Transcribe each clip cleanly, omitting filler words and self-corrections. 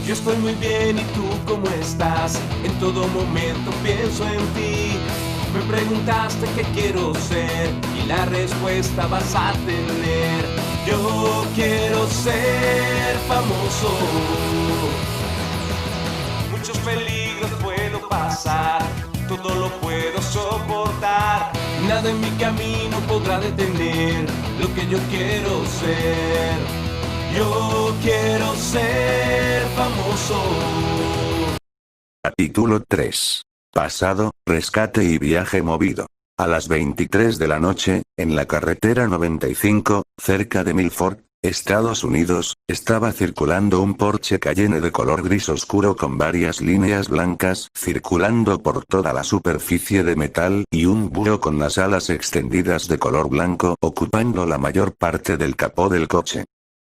Yo estoy muy bien, ¿y tú cómo estás? En todo momento pienso en ti. Me preguntaste qué quiero ser y la respuesta vas a tener. Yo quiero ser famoso. Muchos peligros puedo pasar, todo lo puedo soportar. Nada en mi camino podrá detener lo que yo quiero ser. Yo quiero ser famoso. Capítulo 3. Pasado, rescate y viaje movido. A las 23 de la noche, en la carretera 95, cerca de Milford, Estados Unidos, estaba circulando un Porsche Cayenne de color gris oscuro con varias líneas blancas circulando por toda la superficie de metal y un búho con las alas extendidas de color blanco ocupando la mayor parte del capó del coche.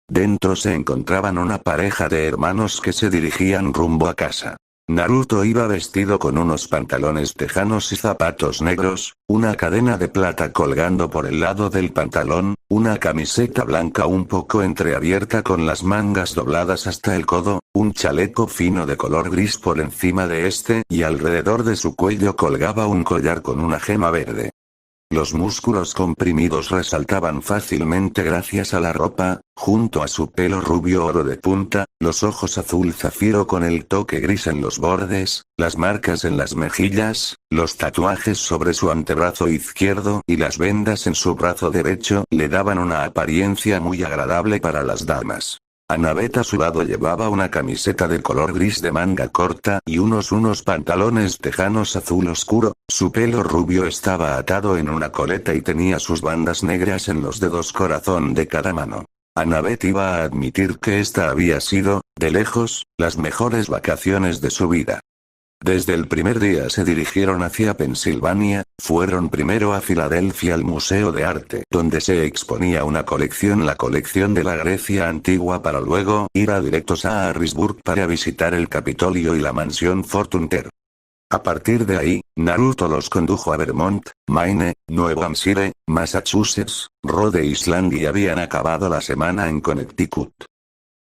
Dentro se encontraban una pareja de hermanos que se dirigían rumbo a casa. Naruto iba vestido con unos pantalones tejanos y zapatos negros, una cadena de plata colgando por el lado del pantalón, una camiseta blanca un poco entreabierta con las mangas dobladas hasta el codo, un chaleco fino de color gris por encima de este y alrededor de su cuello colgaba un collar con una gema verde. Los músculos comprimidos resaltaban fácilmente gracias a la ropa, junto a su pelo rubio oro de punta, los ojos azul zafiro con el toque gris en los bordes, las marcas en las mejillas, los tatuajes sobre su antebrazo izquierdo y las vendas en su brazo derecho le daban una apariencia muy agradable para las damas. Annabeth a su lado llevaba una camiseta de color gris de manga corta y unos pantalones tejanos azul oscuro, su pelo rubio estaba atado en una coleta y tenía sus bandas negras en los dedos corazón de cada mano. Annabeth iba a admitir que esta había sido, de lejos, las mejores vacaciones de su vida. Desde el primer día se dirigieron hacia Pensilvania, fueron primero a Filadelfia al Museo de Arte, donde se exponía una colección, la colección de la Grecia antigua, para luego ir directos a Harrisburg para visitar el Capitolio y la mansión Fortunter. A partir de ahí, Naruto los condujo a Vermont, Maine, Nuevo Hampshire, Massachusetts, Rhode Island y habían acabado la semana en Connecticut.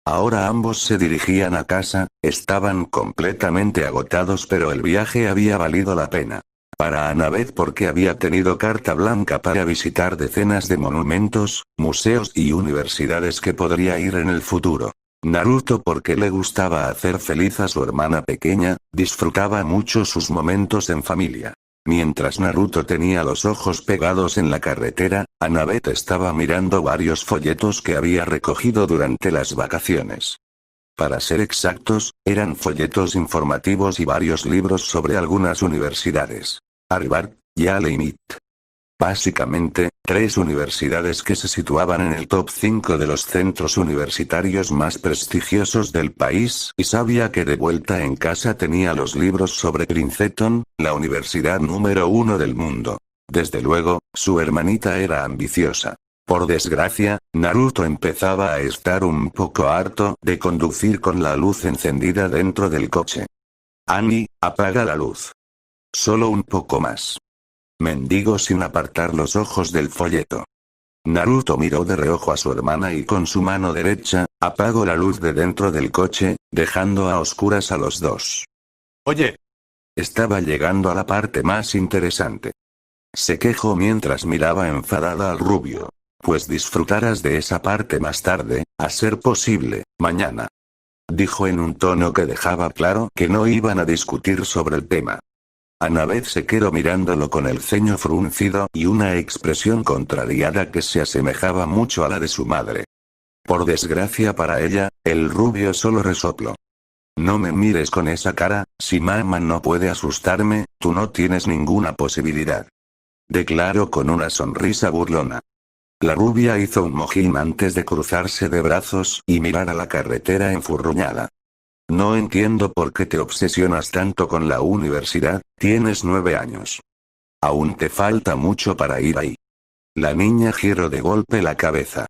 Ahora ambos se dirigían a casa, estaban completamente agotados pero el viaje había valido la pena. Para Annabeth porque había tenido carta blanca para visitar decenas de monumentos, museos y universidades que podría ir en el futuro. Naruto porque le gustaba hacer feliz a su hermana pequeña, disfrutaba mucho sus momentos en familia. Mientras Naruto tenía los ojos pegados en la carretera, Annabeth estaba mirando varios folletos que había recogido durante las vacaciones. Para ser exactos, eran folletos informativos y varios libros sobre algunas universidades. Harvard, Yale y MIT. Básicamente, 3 universidades que se situaban en el top 5 de los centros universitarios más prestigiosos del país, y sabía que de vuelta en casa tenía los libros sobre Princeton, la universidad número 1 del mundo. Desde luego, su hermanita era ambiciosa. Por desgracia, Naruto empezaba a estar un poco harto de conducir con la luz encendida dentro del coche. Annie, apaga la luz. Solo un poco más. Mendigo sin apartar los ojos del folleto. Naruto miró de reojo a su hermana y con su mano derecha, apagó la luz de dentro del coche, dejando a oscuras a los dos. Oye. Estaba llegando a la parte más interesante. Se quejó mientras miraba enfadada al rubio. Pues disfrutarás de esa parte más tarde, a ser posible, mañana. Dijo en un tono que dejaba claro que no iban a discutir sobre el tema. Annabeth se quedó mirándolo con el ceño fruncido y una expresión contrariada que se asemejaba mucho a la de su madre. Por desgracia para ella, el rubio solo resopló. No me mires con esa cara, si mamá no puede asustarme, tú no tienes ninguna posibilidad. Declaró con una sonrisa burlona. La rubia hizo un mojín antes de cruzarse de brazos y mirar a la carretera enfurruñada. No entiendo por qué te obsesionas tanto con la universidad, tienes 9 años. Aún te falta mucho para ir ahí. La niña giró de golpe la cabeza.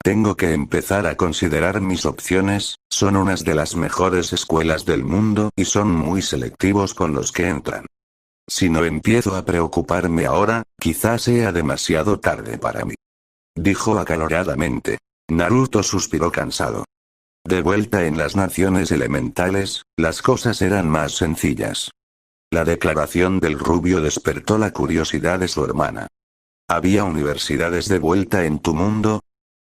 Tengo que empezar a considerar mis opciones, son unas de las mejores escuelas del mundo y son muy selectivos con los que entran. Si no empiezo a preocuparme ahora, quizás sea demasiado tarde para mí. Dijo acaloradamente. Naruto suspiró cansado. De vuelta en las naciones elementales, las cosas eran más sencillas. La declaración del rubio despertó la curiosidad de su hermana. ¿Había universidades de vuelta en tu mundo?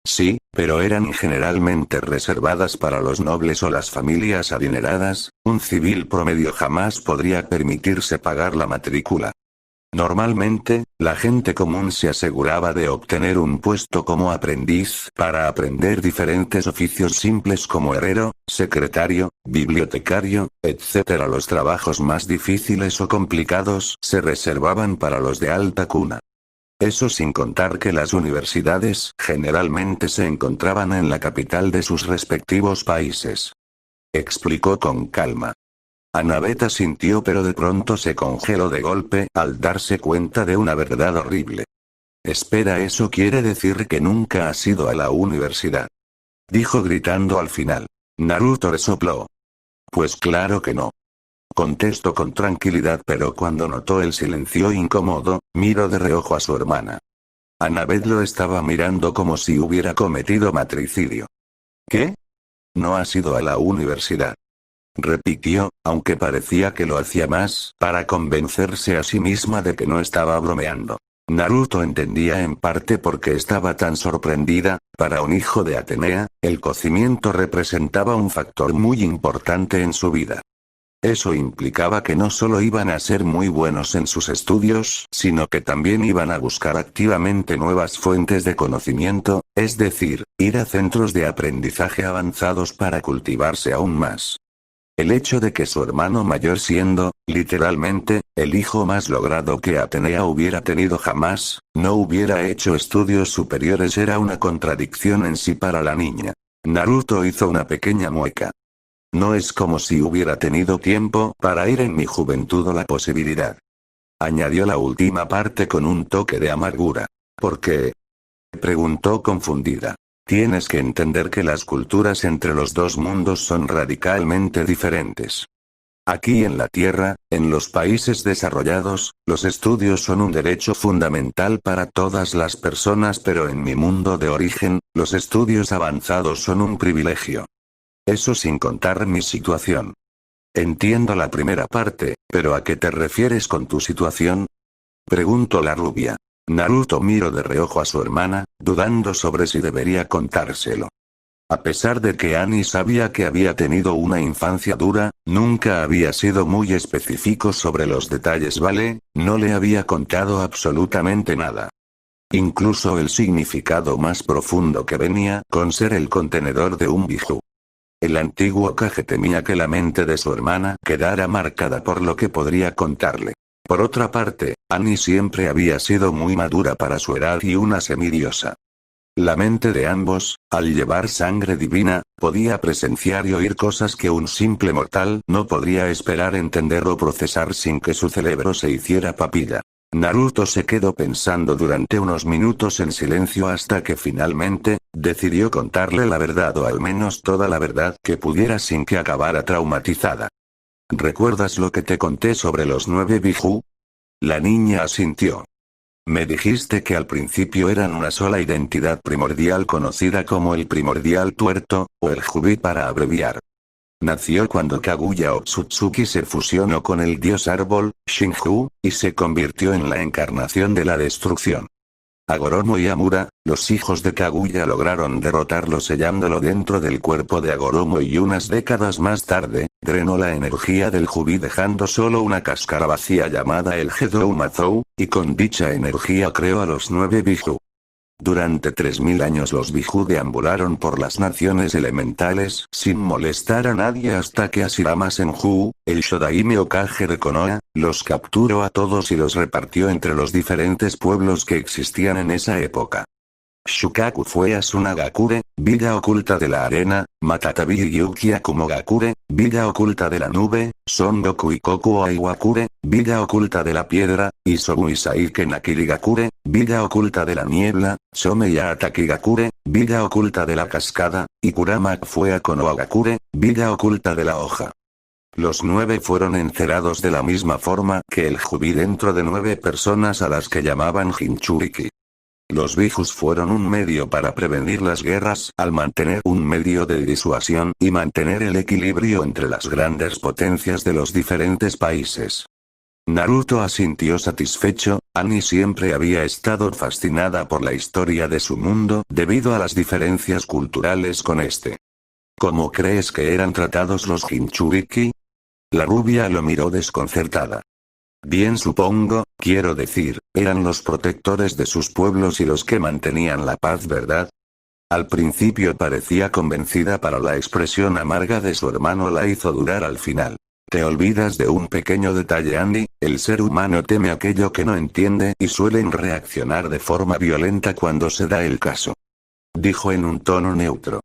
Sí, pero eran generalmente reservadas para los nobles o las familias adineradas. Un civil promedio jamás podría permitirse pagar la matrícula. Normalmente, la gente común se aseguraba de obtener un puesto como aprendiz para aprender diferentes oficios simples como herrero, secretario, bibliotecario, etc. Los trabajos más difíciles o complicados se reservaban para los de alta cuna. Eso sin contar que las universidades generalmente se encontraban en la capital de sus respectivos países. Explicó con calma. Annabeth asintió, pero de pronto se congeló de golpe al darse cuenta de una verdad horrible. Espera, ¿eso quiere decir que nunca has ido a la universidad?, dijo gritando al final. Naruto resopló. Pues claro que no. Contestó con tranquilidad, pero cuando notó el silencio incómodo, miró de reojo a su hermana. Annabeth lo estaba mirando como si hubiera cometido matricidio. ¿Qué? ¿No has ido a la universidad?, repitió, aunque parecía que lo hacía más para convencerse a sí misma de que no estaba bromeando. Naruto entendía en parte por qué estaba tan sorprendida. Para un hijo de Atenea, el conocimiento representaba un factor muy importante en su vida. Eso implicaba que no solo iban a ser muy buenos en sus estudios, sino que también iban a buscar activamente nuevas fuentes de conocimiento, es decir, ir a centros de aprendizaje avanzados para cultivarse aún más. El hecho de que su hermano mayor, siendo, literalmente, el hijo más logrado que Atenea hubiera tenido jamás, no hubiera hecho estudios superiores era una contradicción en sí para la niña. Naruto hizo una pequeña mueca. No es como si hubiera tenido tiempo para ir en mi juventud o la posibilidad. Añadió la última parte con un toque de amargura. ¿Por qué?, preguntó confundida. Tienes que entender que las culturas entre los dos mundos son radicalmente diferentes. Aquí en la Tierra, en los países desarrollados, los estudios son un derecho fundamental para todas las personas, pero en mi mundo de origen, los estudios avanzados son un privilegio. Eso sin contar mi situación. Entiendo la primera parte, pero ¿a qué te refieres con tu situación?, preguntó la rubia. Naruto miró de reojo a su hermana, dudando sobre si debería contárselo. A pesar de que Annie sabía que había tenido una infancia dura, nunca había sido muy específico sobre los detalles. No le había contado absolutamente nada. Incluso el significado más profundo que venía con ser el contenedor de un bijú. El antiguo Kage temía que la mente de su hermana quedara marcada por lo que podría contarle. Por otra parte, Annie siempre había sido muy madura para su edad y una semidiosa. La mente de ambos, al llevar sangre divina, podía presenciar y oír cosas que un simple mortal no podría esperar entender o procesar sin que su cerebro se hiciera papilla. Naruto se quedó pensando durante unos minutos en silencio hasta que finalmente, decidió contarle la verdad, o al menos toda la verdad que pudiera sin que acabara traumatizada. ¿Recuerdas lo que te conté sobre los 9 bijú? La niña asintió. Me dijiste que al principio eran una sola identidad primordial conocida como el primordial tuerto, o el Jubi para abreviar. Nació cuando Kaguya Otsutsuki se fusionó con el dios árbol, Shinju, y se convirtió en la encarnación de la destrucción. Agoromo y Amura, los hijos de Kaguya, lograron derrotarlo sellándolo dentro del cuerpo de Agoromo, y unas décadas más tarde, drenó la energía del Jubi dejando solo una cáscara vacía llamada el Gedou Mazou, y con dicha energía creó a los 9 bijú. Durante 3000 años los bijú deambularon por las naciones elementales sin molestar a nadie hasta que Hashirama Senju, el Shodaime Hokage de Konoha, los capturó a todos y los repartió entre los diferentes pueblos que existían en esa época. Shukaku fue Asunagakure, villa oculta de la arena, Matatabi y Yukiakumogakure, villa oculta de la nube, Son Goku y Koku Aiwakure, villa oculta de la piedra, Isobu y Saike Nakirigakure, villa oculta de la niebla, Shomeya Atakigakure, villa oculta de la cascada, y Kurama fue a Konohagakure, villa oculta de la hoja. Los 9 fueron encerrados de la misma forma que el Jubi dentro de 9 personas a las que llamaban Jinchuriki. Los bijus fueron un medio para prevenir las guerras al mantener un medio de disuasión y mantener el equilibrio entre las grandes potencias de los diferentes países. Naruto asintió satisfecho. Annie siempre había estado fascinada por la historia de su mundo debido a las diferencias culturales con este. ¿Cómo crees que eran tratados los Jinchuriki? La rubia lo miró desconcertada. Bien, supongo, quiero decir, eran los protectores de sus pueblos y los que mantenían la paz, ¿verdad? Al principio parecía convencida, pero la expresión amarga de su hermano la hizo dudar al final. Te olvidas de un pequeño detalle, Andy, el ser humano teme aquello que no entiende y suelen reaccionar de forma violenta cuando se da el caso. Dijo en un tono neutro.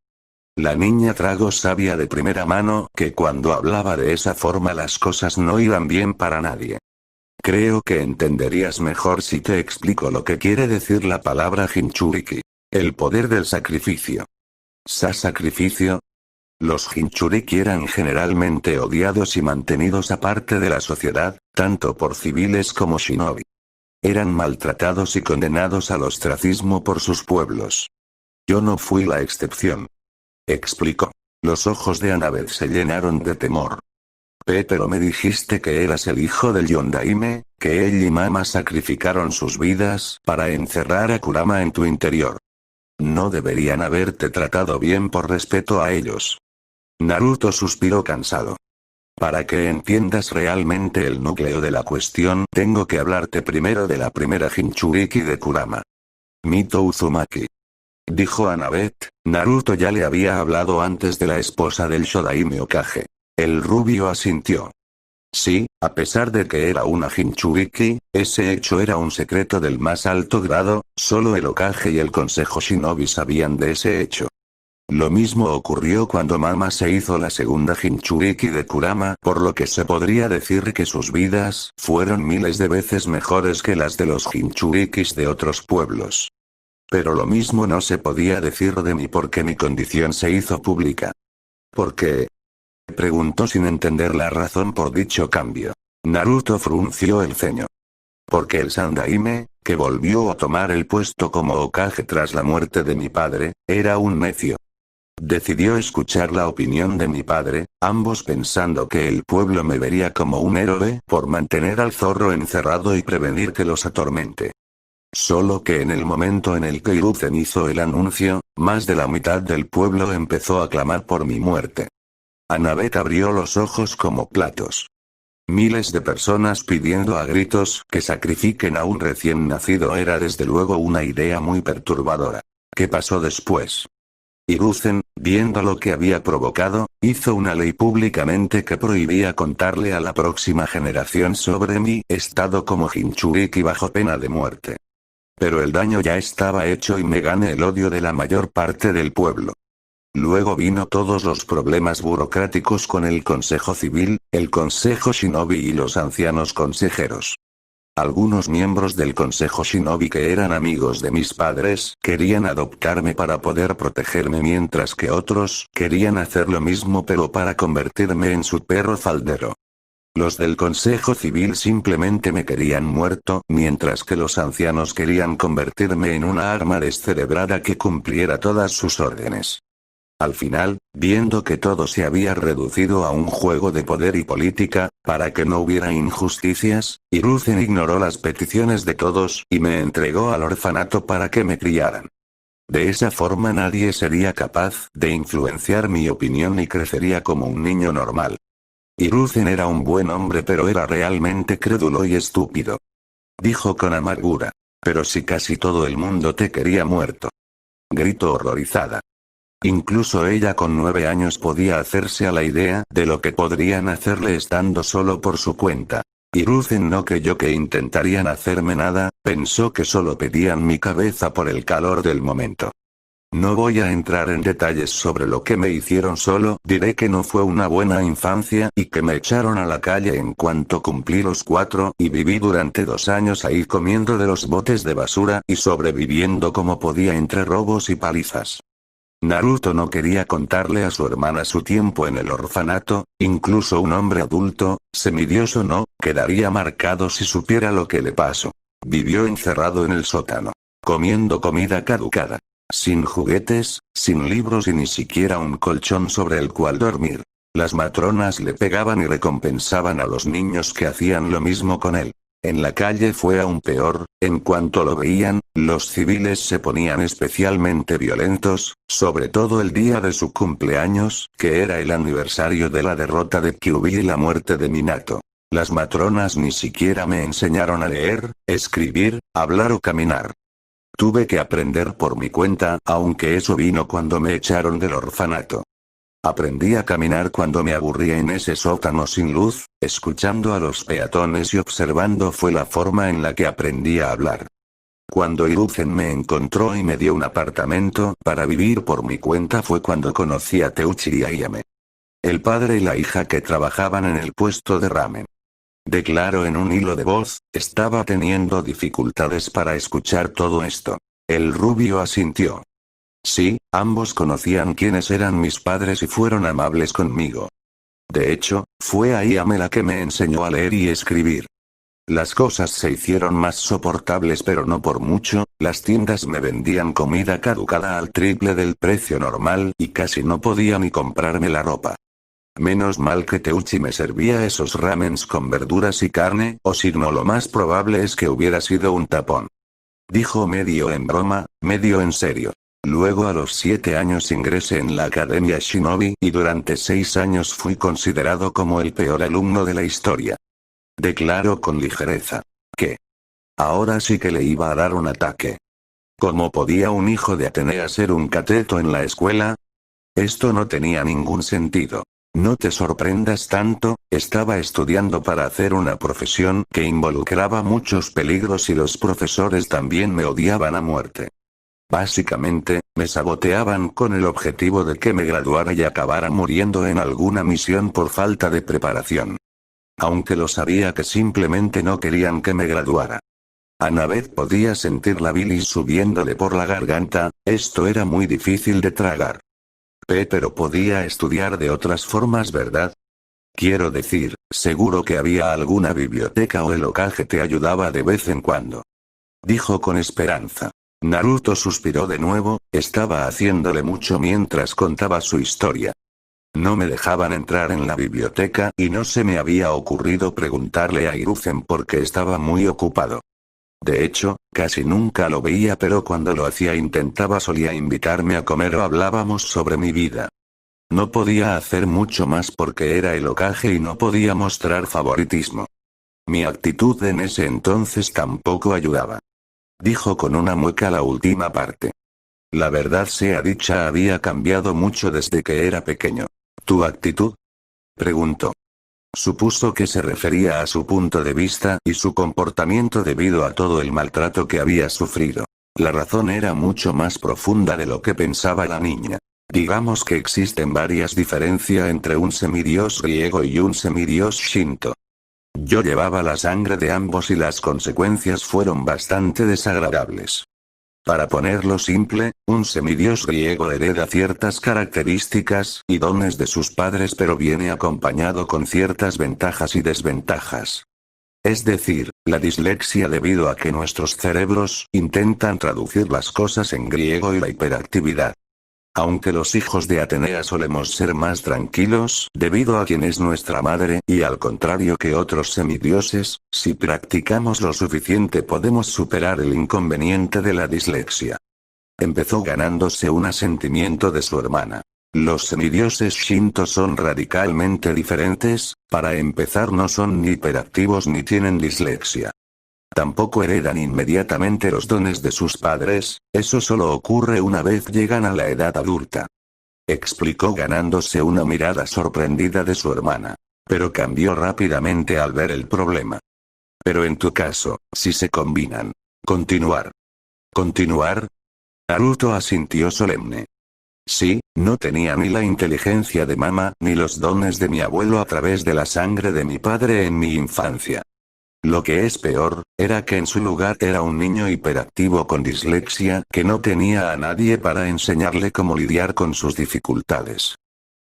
La niña Trago sabía de primera mano que cuando hablaba de esa forma las cosas no iban bien para nadie. Creo que entenderías mejor si te explico lo que quiere decir la palabra Jinchuriki. El poder del sacrificio. ¿Sacrificio? Los Jinchuriki eran generalmente odiados y mantenidos aparte de la sociedad, tanto por civiles como shinobi. Eran maltratados y condenados al ostracismo por sus pueblos. Yo no fui la excepción. Explicó. Los ojos de Annabeth se llenaron de temor. Pero me dijiste que eras el hijo del Yondaime, que él y Mama sacrificaron sus vidas para encerrar a Kurama en tu interior. No deberían haberte tratado bien por respeto a ellos. Naruto suspiró cansado. Para que entiendas realmente el núcleo de la cuestión, tengo que hablarte primero de la primera Jinchuriki de Kurama. Mito Uzumaki. Dijo Annabeth. Naruto ya le había hablado antes de la esposa del Shodaime Hokage. El rubio asintió. Sí, a pesar de que era una Jinchuriki, ese hecho era un secreto del más alto grado, solo el Hokage y el Consejo Shinobi sabían de ese hecho. Lo mismo ocurrió cuando Mama se hizo la segunda Jinchuriki de Kurama, por lo que se podría decir que sus vidas fueron miles de veces mejores que las de los Jinchurikis de otros pueblos. Pero lo mismo no se podía decir de mí porque mi condición se hizo pública. ¿Por qué? Preguntó sin entender la razón por dicho cambio. Naruto frunció el ceño. Porque el Sandaime, que volvió a tomar el puesto como Hokage tras la muerte de mi padre, era un necio. Decidió escuchar la opinión de mi padre, ambos pensando que el pueblo me vería como un héroe por mantener al zorro encerrado y prevenir que los atormente. Solo que en el momento en el que Hiruzen hizo el anuncio, más de la mitad del pueblo empezó a clamar por mi muerte. Annabeth abrió los ojos como platos. Miles de personas pidiendo a gritos que sacrifiquen a un recién nacido era desde luego una idea muy perturbadora. ¿Qué pasó después? Hiruzen, viendo lo que había provocado, hizo una ley públicamente que prohibía contarle a la próxima generación sobre mi estado como Jinchuriki bajo pena de muerte. Pero el daño ya estaba hecho y me gané el odio de la mayor parte del pueblo. Luego vino todos los problemas burocráticos con el Consejo Civil, el Consejo Shinobi y los ancianos consejeros. Algunos miembros del Consejo Shinobi que eran amigos de mis padres querían adoptarme para poder protegerme mientras que otros querían hacer lo mismo pero para convertirme en su perro faldero. Los del Consejo Civil simplemente me querían muerto mientras que los ancianos querían convertirme en una arma descerebrada que cumpliera todas sus órdenes. Al final, viendo que todo se había reducido a un juego de poder y política, para que no hubiera injusticias, Hiruzen ignoró las peticiones de todos y me entregó al orfanato para que me criaran. De esa forma nadie sería capaz de influenciar mi opinión y crecería como un niño normal. Hiruzen era un buen hombre pero era realmente crédulo y estúpido. Dijo con amargura. Pero si casi todo el mundo te quería muerto. Gritó horrorizada. Incluso ella con 9 años podía hacerse a la idea de lo que podrían hacerle estando solo por su cuenta. Hiruzen no creyó que intentarían hacerme nada, pensó que solo pedían mi cabeza por el calor del momento. No voy a entrar en detalles sobre lo que me hicieron, solo diré que no fue una buena infancia y que me echaron a la calle en cuanto cumplí los 4 y viví durante 2 años ahí comiendo de los botes de basura y sobreviviendo como podía entre robos y palizas. Naruto no quería contarle a su hermana su tiempo en el orfanato, incluso un hombre adulto, semidioso no, quedaría marcado si supiera lo que le pasó. Vivió encerrado en el sótano. comiendo comida caducada. Sin juguetes, sin libros y ni siquiera un colchón sobre el cual dormir. Las matronas le pegaban y recompensaban a los niños que hacían lo mismo con él. En la calle fue aún peor, en cuanto lo veían, los civiles se ponían especialmente violentos, sobre todo el día de su cumpleaños, que era el aniversario de la derrota de Kyuubi y la muerte de Minato. Las matronas ni siquiera me enseñaron a leer, escribir, hablar o caminar. Tuve que aprender por mi cuenta, aunque eso vino cuando me echaron del orfanato. Aprendí a caminar cuando me aburría en ese sótano sin luz, escuchando a los peatones y observando fue la forma en la que aprendí a hablar. Cuando Hiruzen me encontró y me dio un apartamento para vivir por mi cuenta fue cuando conocí a Teuchi y Ayame. El padre y la hija que trabajaban en el puesto de ramen. Declaró en un hilo de voz, estaba teniendo dificultades para escuchar todo esto. El rubio asintió. Sí, ambos conocían quiénes eran mis padres y fueron amables conmigo. De hecho, fue Ayame la que me enseñó a leer y escribir. Las cosas se hicieron más soportables pero no por mucho, las tiendas me vendían comida caducada al triple del precio normal y casi no podía ni comprarme la ropa. Menos mal que Teuchi me servía esos ramens con verduras y carne, o si no lo más probable es que hubiera sido un tapón. Dijo medio en broma, medio en serio. Luego a los 7 años ingresé en la Academia Shinobi y durante 6 años fui considerado como el peor alumno de la historia. Declaró con ligereza. ¿Qué? Ahora sí que le iba a dar un ataque. ¿Cómo podía un hijo de Atenea ser un cateto en la escuela? Esto no tenía ningún sentido. No te sorprendas tanto, estaba estudiando para hacer una profesión que involucraba muchos peligros y los profesores también me odiaban a muerte. Básicamente, me saboteaban con el objetivo de que me graduara y acabara muriendo en alguna misión por falta de preparación. Aunque lo sabía que simplemente no querían que me graduara. Annabeth podía sentir la bilis subiéndole por la garganta, esto era muy difícil de tragar. Pero podía estudiar de otras formas, ¿verdad? Quiero decir, seguro que había alguna biblioteca o el Hokage te ayudaba de vez en cuando. Dijo con esperanza. Naruto suspiró de nuevo, estaba haciéndole mucho mientras contaba su historia. No me dejaban entrar en la biblioteca y no se me había ocurrido preguntarle a Hiruzen porque estaba muy ocupado. De hecho, casi nunca lo veía pero cuando lo hacía solía invitarme a comer o hablábamos sobre mi vida. No podía hacer mucho más porque era el Hokage y no podía mostrar favoritismo. Mi actitud en ese entonces tampoco ayudaba. Dijo con una mueca la última parte. La verdad sea dicha había cambiado mucho desde que era pequeño. ¿Tu actitud? Preguntó. Supuso que se refería a su punto de vista y su comportamiento debido a todo el maltrato que había sufrido. La razón era mucho más profunda de lo que pensaba la niña. Digamos que existen varias diferencias entre un semidios griego y un semidios shinto. Yo llevaba la sangre de ambos y las consecuencias fueron bastante desagradables. Para ponerlo simple, un semidios griego hereda ciertas características y dones de sus padres pero viene acompañado con ciertas ventajas y desventajas. Es decir, la dislexia debido a que nuestros cerebros intentan traducir las cosas en griego y la hiperactividad. Aunque los hijos de Atenea solemos ser más tranquilos, debido a quien es nuestra madre, y al contrario que otros semidioses, si practicamos lo suficiente podemos superar el inconveniente de la dislexia. Empezó ganándose un asentimiento de su hermana. Los semidioses Shinto son radicalmente diferentes, para empezar no son ni hiperactivos ni tienen dislexia. Tampoco heredan inmediatamente los dones de sus padres, eso solo ocurre una vez llegan a la edad adulta. Explicó ganándose una mirada sorprendida de su hermana. Pero cambió rápidamente al ver el problema. Pero en tu caso, si se combinan. Continuar. ¿Continuar? Naruto asintió solemne. Sí, no tenía ni la inteligencia de mamá ni los dones de mi abuelo a través de la sangre de mi padre en mi infancia. Lo que es peor, era que en su lugar era un niño hiperactivo con dislexia que no tenía a nadie para enseñarle cómo lidiar con sus dificultades.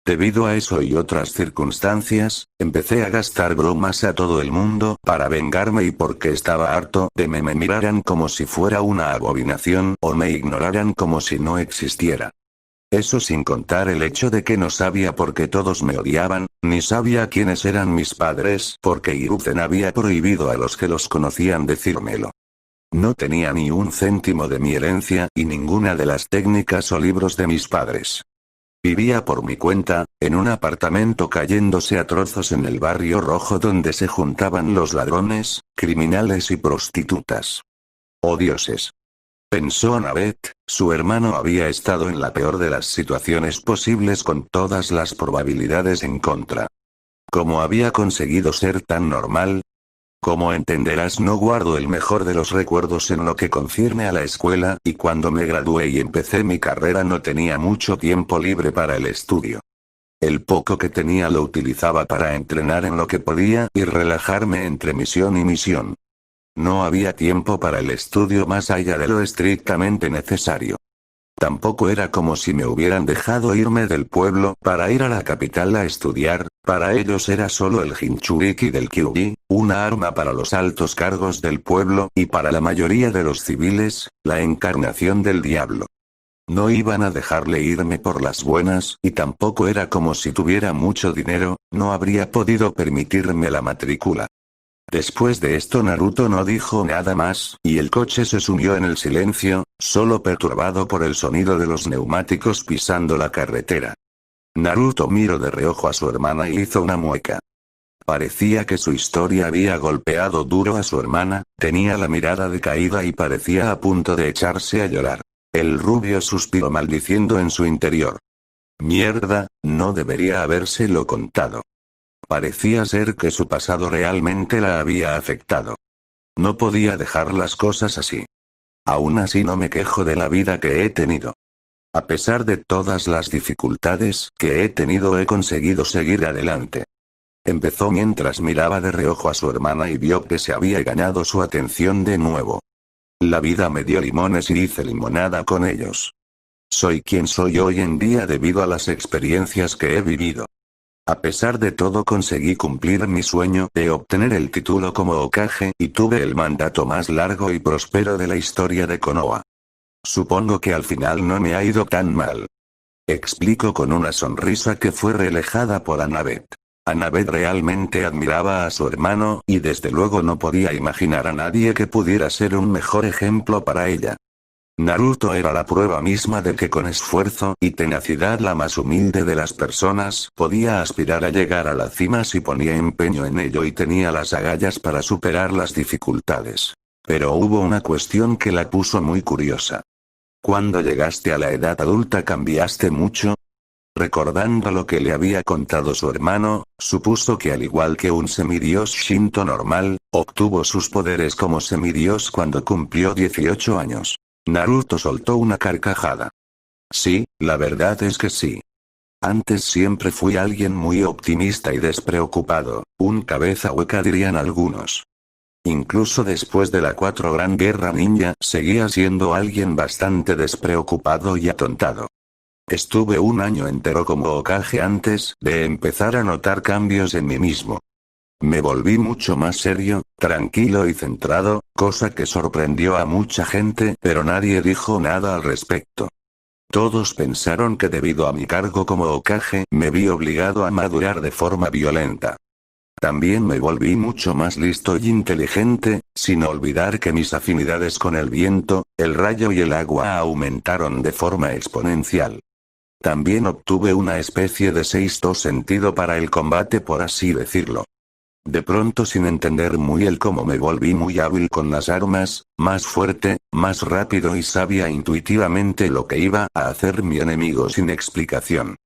Debido a eso y otras circunstancias, empecé a gastar bromas a todo el mundo para vengarme y porque estaba harto de me miraran como si fuera una abominación o me ignoraran como si no existiera. Eso sin contar el hecho de que no sabía por qué todos me odiaban, ni sabía quiénes eran mis padres porque Hiruzen había prohibido a los que los conocían decírmelo. No tenía ni un céntimo de mi herencia y ninguna de las técnicas o libros de mis padres. Vivía por mi cuenta, en un apartamento cayéndose a trozos en el barrio rojo donde se juntaban los ladrones, criminales y prostitutas. ¡Oh dioses! Pensó Annabeth, su hermano había estado en la peor de las situaciones posibles con todas las probabilidades en contra. ¿Cómo había conseguido ser tan normal? Como entenderás, no guardo el mejor de los recuerdos en lo que concierne a la escuela, y cuando me gradué y empecé mi carrera no tenía mucho tiempo libre para el estudio. El poco que tenía lo utilizaba para entrenar en lo que podía y relajarme entre misión y misión. No había tiempo para el estudio más allá de lo estrictamente necesario. Tampoco era como si me hubieran dejado irme del pueblo para ir a la capital a estudiar, para ellos era solo el Jinchuriki del Kyuubi, una arma para los altos cargos del pueblo y para la mayoría de los civiles, la encarnación del diablo. No iban a dejarle irme por las buenas y tampoco era como si tuviera mucho dinero, no habría podido permitirme la matrícula. Después de esto Naruto no dijo nada más, y el coche se sumió en el silencio, solo perturbado por el sonido de los neumáticos pisando la carretera. Naruto miró de reojo a su hermana y hizo una mueca. Parecía que su historia había golpeado duro a su hermana, tenía la mirada decaída y parecía a punto de echarse a llorar. El rubio suspiró maldiciendo en su interior. Mierda, no debería habérselo contado. Parecía ser que su pasado realmente la había afectado. No podía dejar las cosas así. Aún así no me quejo de la vida que he tenido. A pesar de todas las dificultades que he tenido he conseguido seguir adelante. Empezó mientras miraba de reojo a su hermana y vio que se había ganado su atención de nuevo. La vida me dio limones y hice limonada con ellos. Soy quien soy hoy en día debido a las experiencias que he vivido. A pesar de todo conseguí cumplir mi sueño de obtener el título como Hokage y tuve el mandato más largo y próspero de la historia de Konoha. Supongo que al final no me ha ido tan mal. Explico con una sonrisa que fue relajada por Annabeth. Annabeth realmente admiraba a su hermano y desde luego no podía imaginar a nadie que pudiera ser un mejor ejemplo para ella. Naruto era la prueba misma de que con esfuerzo y tenacidad la más humilde de las personas podía aspirar a llegar a la cima si ponía empeño en ello y tenía las agallas para superar las dificultades. Pero hubo una cuestión que la puso muy curiosa. Cuando llegaste a la edad adulta cambiaste mucho. Recordando lo que le había contado su hermano, supuso que al igual que un semidios Shinto normal, obtuvo sus poderes como semidios cuando cumplió 18 años. Naruto soltó una carcajada. Sí, la verdad es que sí. Antes siempre fui alguien muy optimista y despreocupado, un cabeza hueca dirían algunos. Incluso después de la 4 Gran Guerra Ninja, seguía siendo alguien bastante despreocupado y atontado. Estuve un año entero como Hokage antes de empezar a notar cambios en mí mismo. Me volví mucho más serio, tranquilo y centrado, cosa que sorprendió a mucha gente, pero nadie dijo nada al respecto. Todos pensaron que debido a mi cargo como Hokage me vi obligado a madurar de forma violenta. También me volví mucho más listo y inteligente, sin olvidar que mis afinidades con el viento, el rayo y el agua aumentaron de forma exponencial. También obtuve una especie de sexto sentido para el combate, por así decirlo. De pronto, sin entender muy el cómo, me volví muy hábil con las armas, más fuerte, más rápido y sabía intuitivamente lo que iba a hacer mi enemigo sin explicación.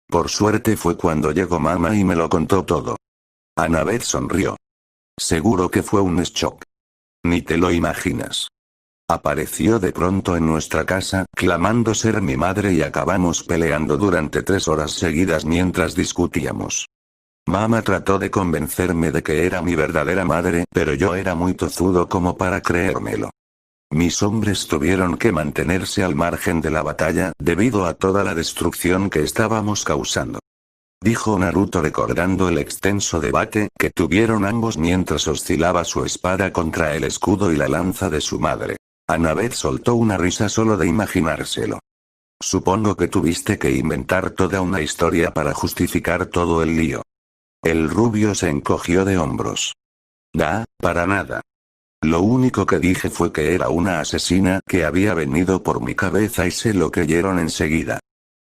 Por suerte fue cuando llegó mamá y me lo contó todo. Annabeth sonrió. Seguro que fue un shock. Ni te lo imaginas. Apareció de pronto en nuestra casa, clamando ser mi madre y acabamos peleando durante 3 horas seguidas mientras discutíamos. Mamá trató de convencerme de que era mi verdadera madre, pero yo era muy tozudo como para creérmelo. Mis hombres tuvieron que mantenerse al margen de la batalla debido a toda la destrucción que estábamos causando. dijo Naruto recordando el extenso debate que tuvieron ambos mientras oscilaba su espada contra el escudo y la lanza de su madre. Annabeth soltó una risa solo de imaginárselo. Supongo que tuviste que inventar toda una historia para justificar todo el lío. El rubio se encogió de hombros. Para nada. Lo único que dije fue que era una asesina que había venido por mi cabeza y se lo creyeron enseguida.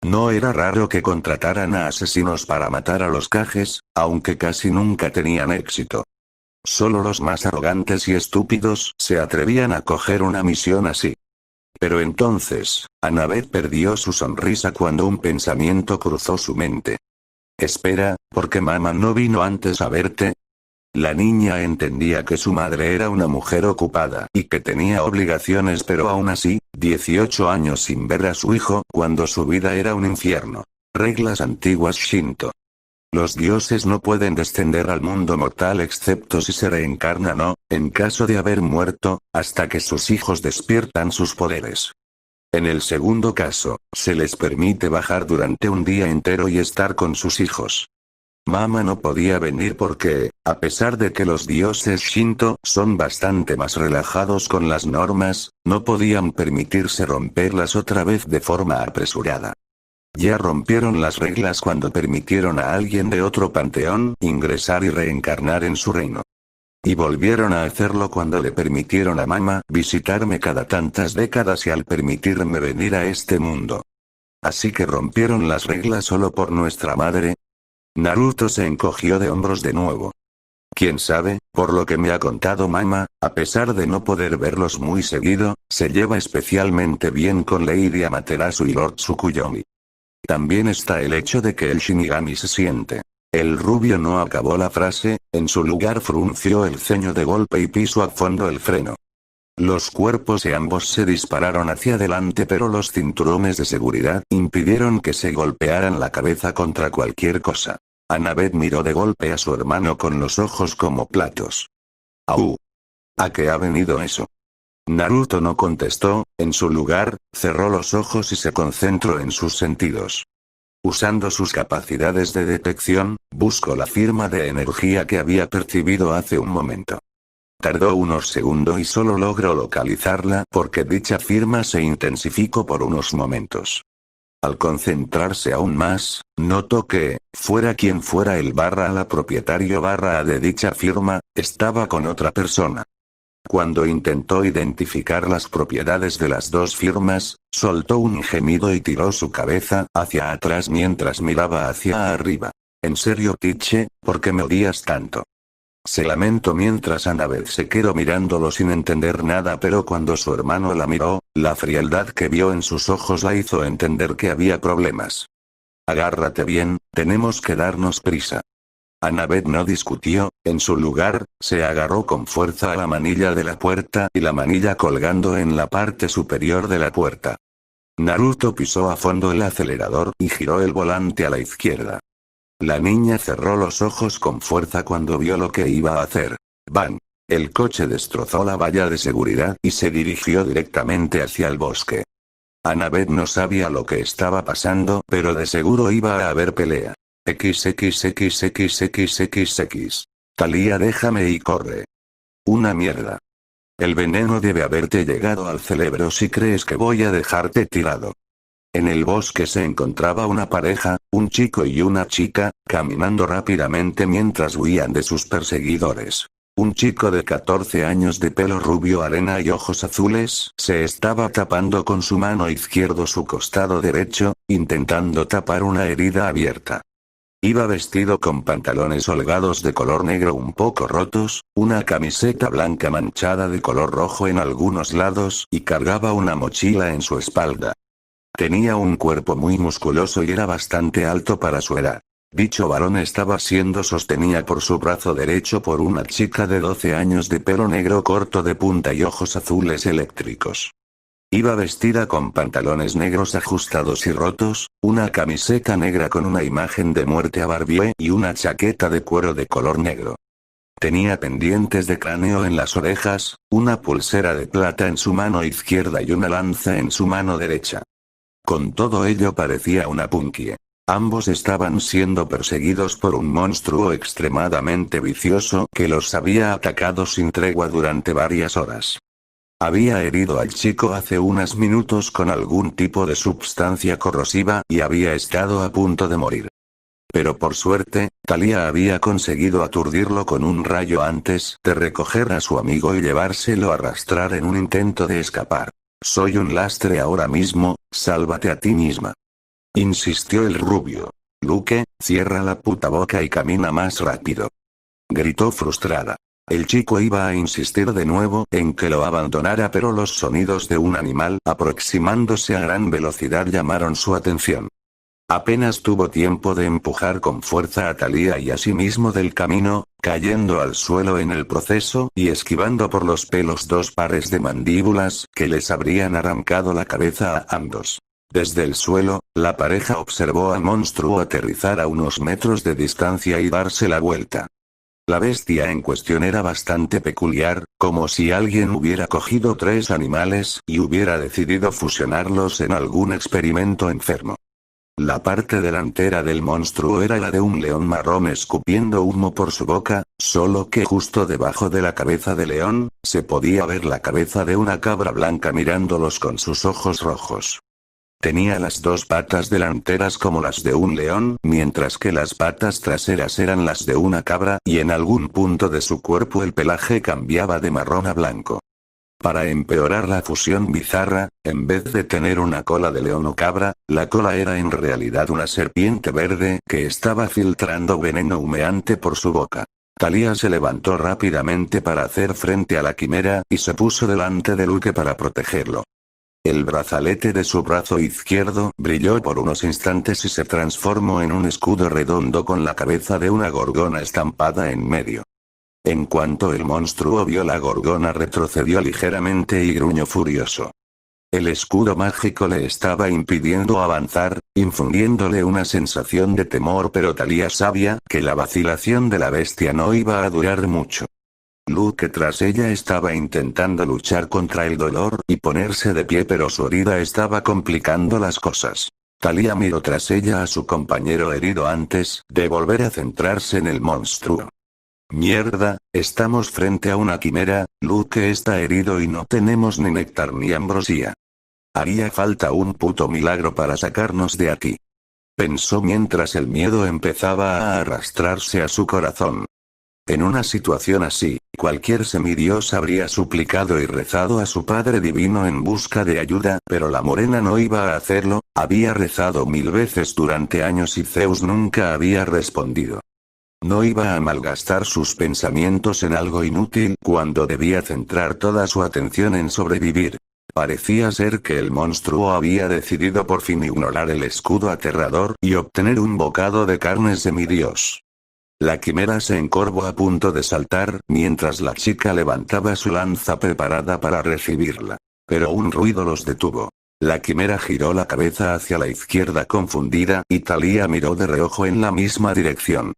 No era raro que contrataran a asesinos para matar a los Kages, aunque casi nunca tenían éxito. Solo los más arrogantes y estúpidos se atrevían a coger una misión así. Pero entonces, Annabeth perdió su sonrisa cuando un pensamiento cruzó su mente. Espera, ¿por qué mamá no vino antes a verte? La niña entendía que su madre era una mujer ocupada y que tenía obligaciones, pero aún así, 18 años sin ver a su hijo cuando su vida era un infierno. Reglas antiguas Shinto. Los dioses no pueden descender al mundo mortal excepto si se reencarnan o, en caso de haber muerto, hasta que sus hijos despiertan sus poderes. En el segundo caso, se les permite bajar durante un día entero y estar con sus hijos. Mama no podía venir porque, a pesar de que los dioses Shinto son bastante más relajados con las normas, no podían permitirse romperlas otra vez de forma apresurada. Ya rompieron las reglas cuando permitieron a alguien de otro panteón ingresar y reencarnar en su reino. Y volvieron a hacerlo cuando le permitieron a Mama visitarme cada tantas décadas y al permitirme venir a este mundo. Así que rompieron las reglas solo por nuestra madre. Naruto se encogió de hombros de nuevo. Quién sabe, por lo que me ha contado Mama, a pesar de no poder verlos muy seguido, se lleva especialmente bien con Lady Amaterasu y Lord Tsukuyomi. También está el hecho de que el Shinigami se siente. El rubio no acabó la frase, en su lugar frunció el ceño de golpe y pisó a fondo el freno. Los cuerpos de ambos se dispararon hacia adelante, pero los cinturones de seguridad impidieron que se golpearan la cabeza contra cualquier cosa. Annabeth miró de golpe a su hermano con los ojos como platos. ¡Au! ¿A qué ha venido eso? Naruto no contestó, en su lugar, cerró los ojos y se concentró en sus sentidos. Usando sus capacidades de detección, buscó la firma de energía que había percibido hace un momento. Tardó unos segundos y solo logró localizarla porque dicha firma se intensificó por unos momentos. Al concentrarse aún más, notó que, fuera quien fuera el /a propietario /a de dicha firma, estaba con otra persona. Cuando intentó identificar las propiedades de las dos firmas, soltó un gemido y tiró su cabeza hacia atrás mientras miraba hacia arriba. ¿En serio, Teacher? ¿Por qué me odias tanto? Se lamentó mientras Annabeth se quedó mirándolo sin entender nada, pero cuando su hermano la miró, la frialdad que vio en sus ojos la hizo entender que había problemas. Agárrate bien, tenemos que darnos prisa. Annabeth no discutió, en su lugar, se agarró con fuerza a la manilla de la puerta y la manilla colgando en la parte superior de la puerta. Naruto pisó a fondo el acelerador y giró el volante a la izquierda. La niña cerró los ojos con fuerza cuando vio lo que iba a hacer. ¡Bam! El coche destrozó la valla de seguridad y se dirigió directamente hacia el bosque. Annabeth no sabía lo que estaba pasando, pero de seguro iba a haber pelea. XXXXXXX. Thalía, déjame y corre. Una mierda. El veneno debe haberte llegado al cerebro si crees que voy a dejarte tirado. En el bosque se encontraba una pareja, un chico y una chica, caminando rápidamente mientras huían de sus perseguidores. Un chico de 14 años de pelo rubio arena y ojos azules se estaba tapando con su mano izquierda su costado derecho, intentando tapar una herida abierta. Iba vestido con pantalones holgados de color negro un poco rotos, una camiseta blanca manchada de color rojo en algunos lados y cargaba una mochila en su espalda. Tenía un cuerpo muy musculoso y era bastante alto para su edad. Dicho varón estaba siendo sostenido por su brazo derecho por una chica de 12 años de pelo negro corto de punta y ojos azules eléctricos. Iba vestida con pantalones negros ajustados y rotos, una camiseta negra con una imagen de muerte a Barbie y una chaqueta de cuero de color negro. Tenía pendientes de cráneo en las orejas, una pulsera de plata en su mano izquierda y una lanza en su mano derecha. Con todo ello parecía una punkie. Ambos estaban siendo perseguidos por un monstruo extremadamente vicioso que los había atacado sin tregua durante varias horas. Había herido al chico hace unos minutos con algún tipo de sustancia corrosiva y había estado a punto de morir. Pero por suerte, Thalía había conseguido aturdirlo con un rayo antes de recoger a su amigo y llevárselo a arrastrar en un intento de escapar. Soy un lastre ahora mismo, sálvate a ti misma. Insistió el rubio. Luke, cierra la puta boca y camina más rápido. Gritó frustrada. El chico iba a insistir de nuevo en que lo abandonara, pero los sonidos de un animal aproximándose a gran velocidad llamaron su atención. Apenas tuvo tiempo de empujar con fuerza a Thalía y a sí mismo del camino, cayendo al suelo en el proceso y esquivando por los pelos dos pares de mandíbulas que les habrían arrancado la cabeza a ambos. Desde el suelo, la pareja observó al monstruo aterrizar a unos metros de distancia y darse la vuelta. La bestia en cuestión era bastante peculiar, como si alguien hubiera cogido tres animales y hubiera decidido fusionarlos en algún experimento enfermo. La parte delantera del monstruo era la de un león marrón escupiendo humo por su boca, solo que justo debajo de la cabeza de león, se podía ver la cabeza de una cabra blanca mirándolos con sus ojos rojos. Tenía las dos patas delanteras como las de un león, mientras que las patas traseras eran las de una cabra y en algún punto de su cuerpo el pelaje cambiaba de marrón a blanco. Para empeorar la fusión bizarra, en vez de tener una cola de león o cabra, la cola era en realidad una serpiente verde que estaba filtrando veneno humeante por su boca. Thalía se levantó rápidamente para hacer frente a la quimera y se puso delante de Luke para protegerlo. El brazalete de su brazo izquierdo brilló por unos instantes y se transformó en un escudo redondo con la cabeza de una gorgona estampada en medio. En cuanto el monstruo vio la gorgona retrocedió ligeramente y gruñó furioso. El escudo mágico le estaba impidiendo avanzar, infundiéndole una sensación de temor, pero Thalía sabía que la vacilación de la bestia no iba a durar mucho. Luke tras ella estaba intentando luchar contra el dolor y ponerse de pie, pero su herida estaba complicando las cosas. Thalía miró tras ella a su compañero herido antes de volver a centrarse en el monstruo. Mierda, estamos frente a una quimera, Luke está herido y no tenemos ni néctar ni ambrosía. Haría falta un puto milagro para sacarnos de aquí. Pensó mientras el miedo empezaba a arrastrarse a su corazón. En una situación así, cualquier semidios habría suplicado y rezado a su Padre Divino en busca de ayuda, pero la morena no iba a hacerlo, había rezado 1000 veces durante años y Zeus nunca había respondido. No iba a malgastar sus pensamientos en algo inútil cuando debía centrar toda su atención en sobrevivir. Parecía ser que el monstruo había decidido por fin ignorar el escudo aterrador y obtener un bocado de carne semidios. La quimera se encorvó a punto de saltar, mientras la chica levantaba su lanza preparada para recibirla. Pero un ruido los detuvo. La quimera giró la cabeza hacia la izquierda confundida y Thalía miró de reojo en la misma dirección.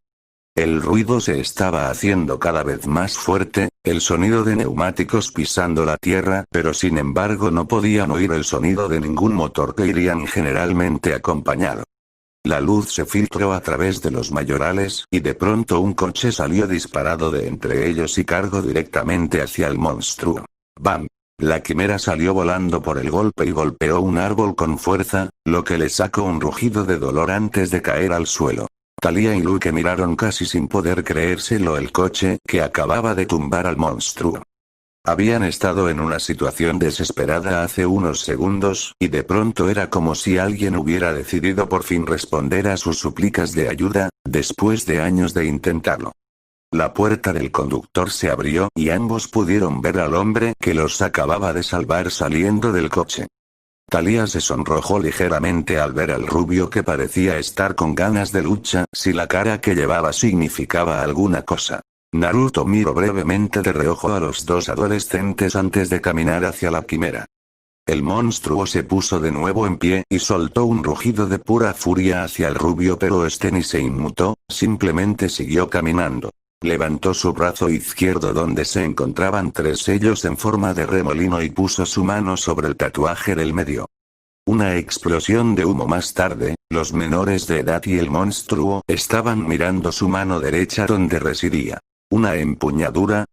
El ruido se estaba haciendo cada vez más fuerte, el sonido de neumáticos pisando la tierra, pero sin embargo no podían oír el sonido de ningún motor que irían generalmente acompañado. La luz se filtró a través de los mayorales y de pronto un coche salió disparado de entre ellos y cargó directamente hacia el monstruo. ¡Bam! La quimera salió volando por el golpe y golpeó un árbol con fuerza, lo que le sacó un rugido de dolor antes de caer al suelo. Thalía y Luke miraron casi sin poder creérselo el coche que acababa de tumbar al monstruo. Habían estado en una situación desesperada hace unos segundos, y de pronto era como si alguien hubiera decidido por fin responder a sus súplicas de ayuda, después de años de intentarlo. La puerta del conductor se abrió y ambos pudieron ver al hombre que los acababa de salvar saliendo del coche. Thalía se sonrojó ligeramente al ver al rubio que parecía estar con ganas de lucha, si la cara que llevaba significaba alguna cosa. Naruto miró brevemente de reojo a los dos adolescentes antes de caminar hacia la quimera. El monstruo se puso de nuevo en pie y soltó un rugido de pura furia hacia el rubio, pero este ni se inmutó, simplemente siguió caminando. Levantó su brazo izquierdo donde se encontraban 3 sellos en forma de remolino y puso su mano sobre el tatuaje del medio. Una explosión de humo más tarde, los menores de edad y el monstruo estaban mirando su mano derecha donde residía una empuñadura.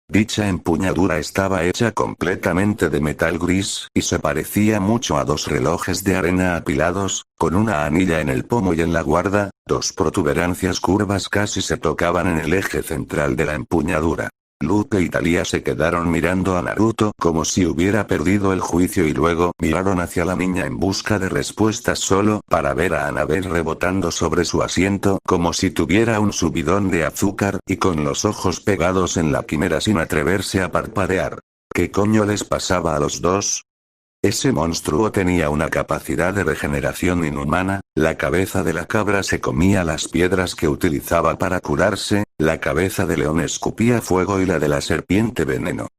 Dicha empuñadura estaba hecha completamente de metal gris y se parecía mucho a dos relojes de arena apilados, con una anilla en el pomo y en la guarda, dos protuberancias curvas casi se tocaban en el eje central de la empuñadura. Luke y Thalía se quedaron mirando a Naruto como si hubiera perdido el juicio y luego miraron hacia la niña en busca de respuestas solo para ver a Annabeth rebotando sobre su asiento como si tuviera un subidón de azúcar y con los ojos pegados en la quimera sin atreverse a parpadear. ¿Qué coño les pasaba a los dos? Ese monstruo tenía una capacidad de regeneración inhumana, la cabeza de la cabra se comía las piedras que utilizaba para curarse, la cabeza de león escupía fuego y la de la serpiente veneno.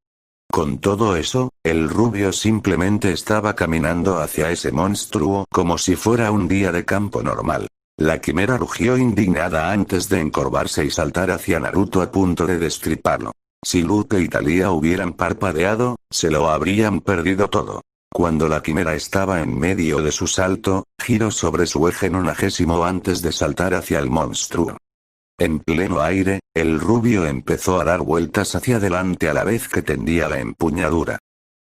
Con todo eso, el rubio simplemente estaba caminando hacia ese monstruo como si fuera un día de campo normal. La quimera rugió indignada antes de encorvarse y saltar hacia Naruto a punto de destriparlo. Si Luke y Thalía hubieran parpadeado, se lo habrían perdido todo. Cuando la quimera estaba en medio de su salto, giró sobre su eje 90 antes de saltar hacia el monstruo. En pleno aire, el rubio empezó a dar vueltas hacia adelante a la vez que tendía la empuñadura.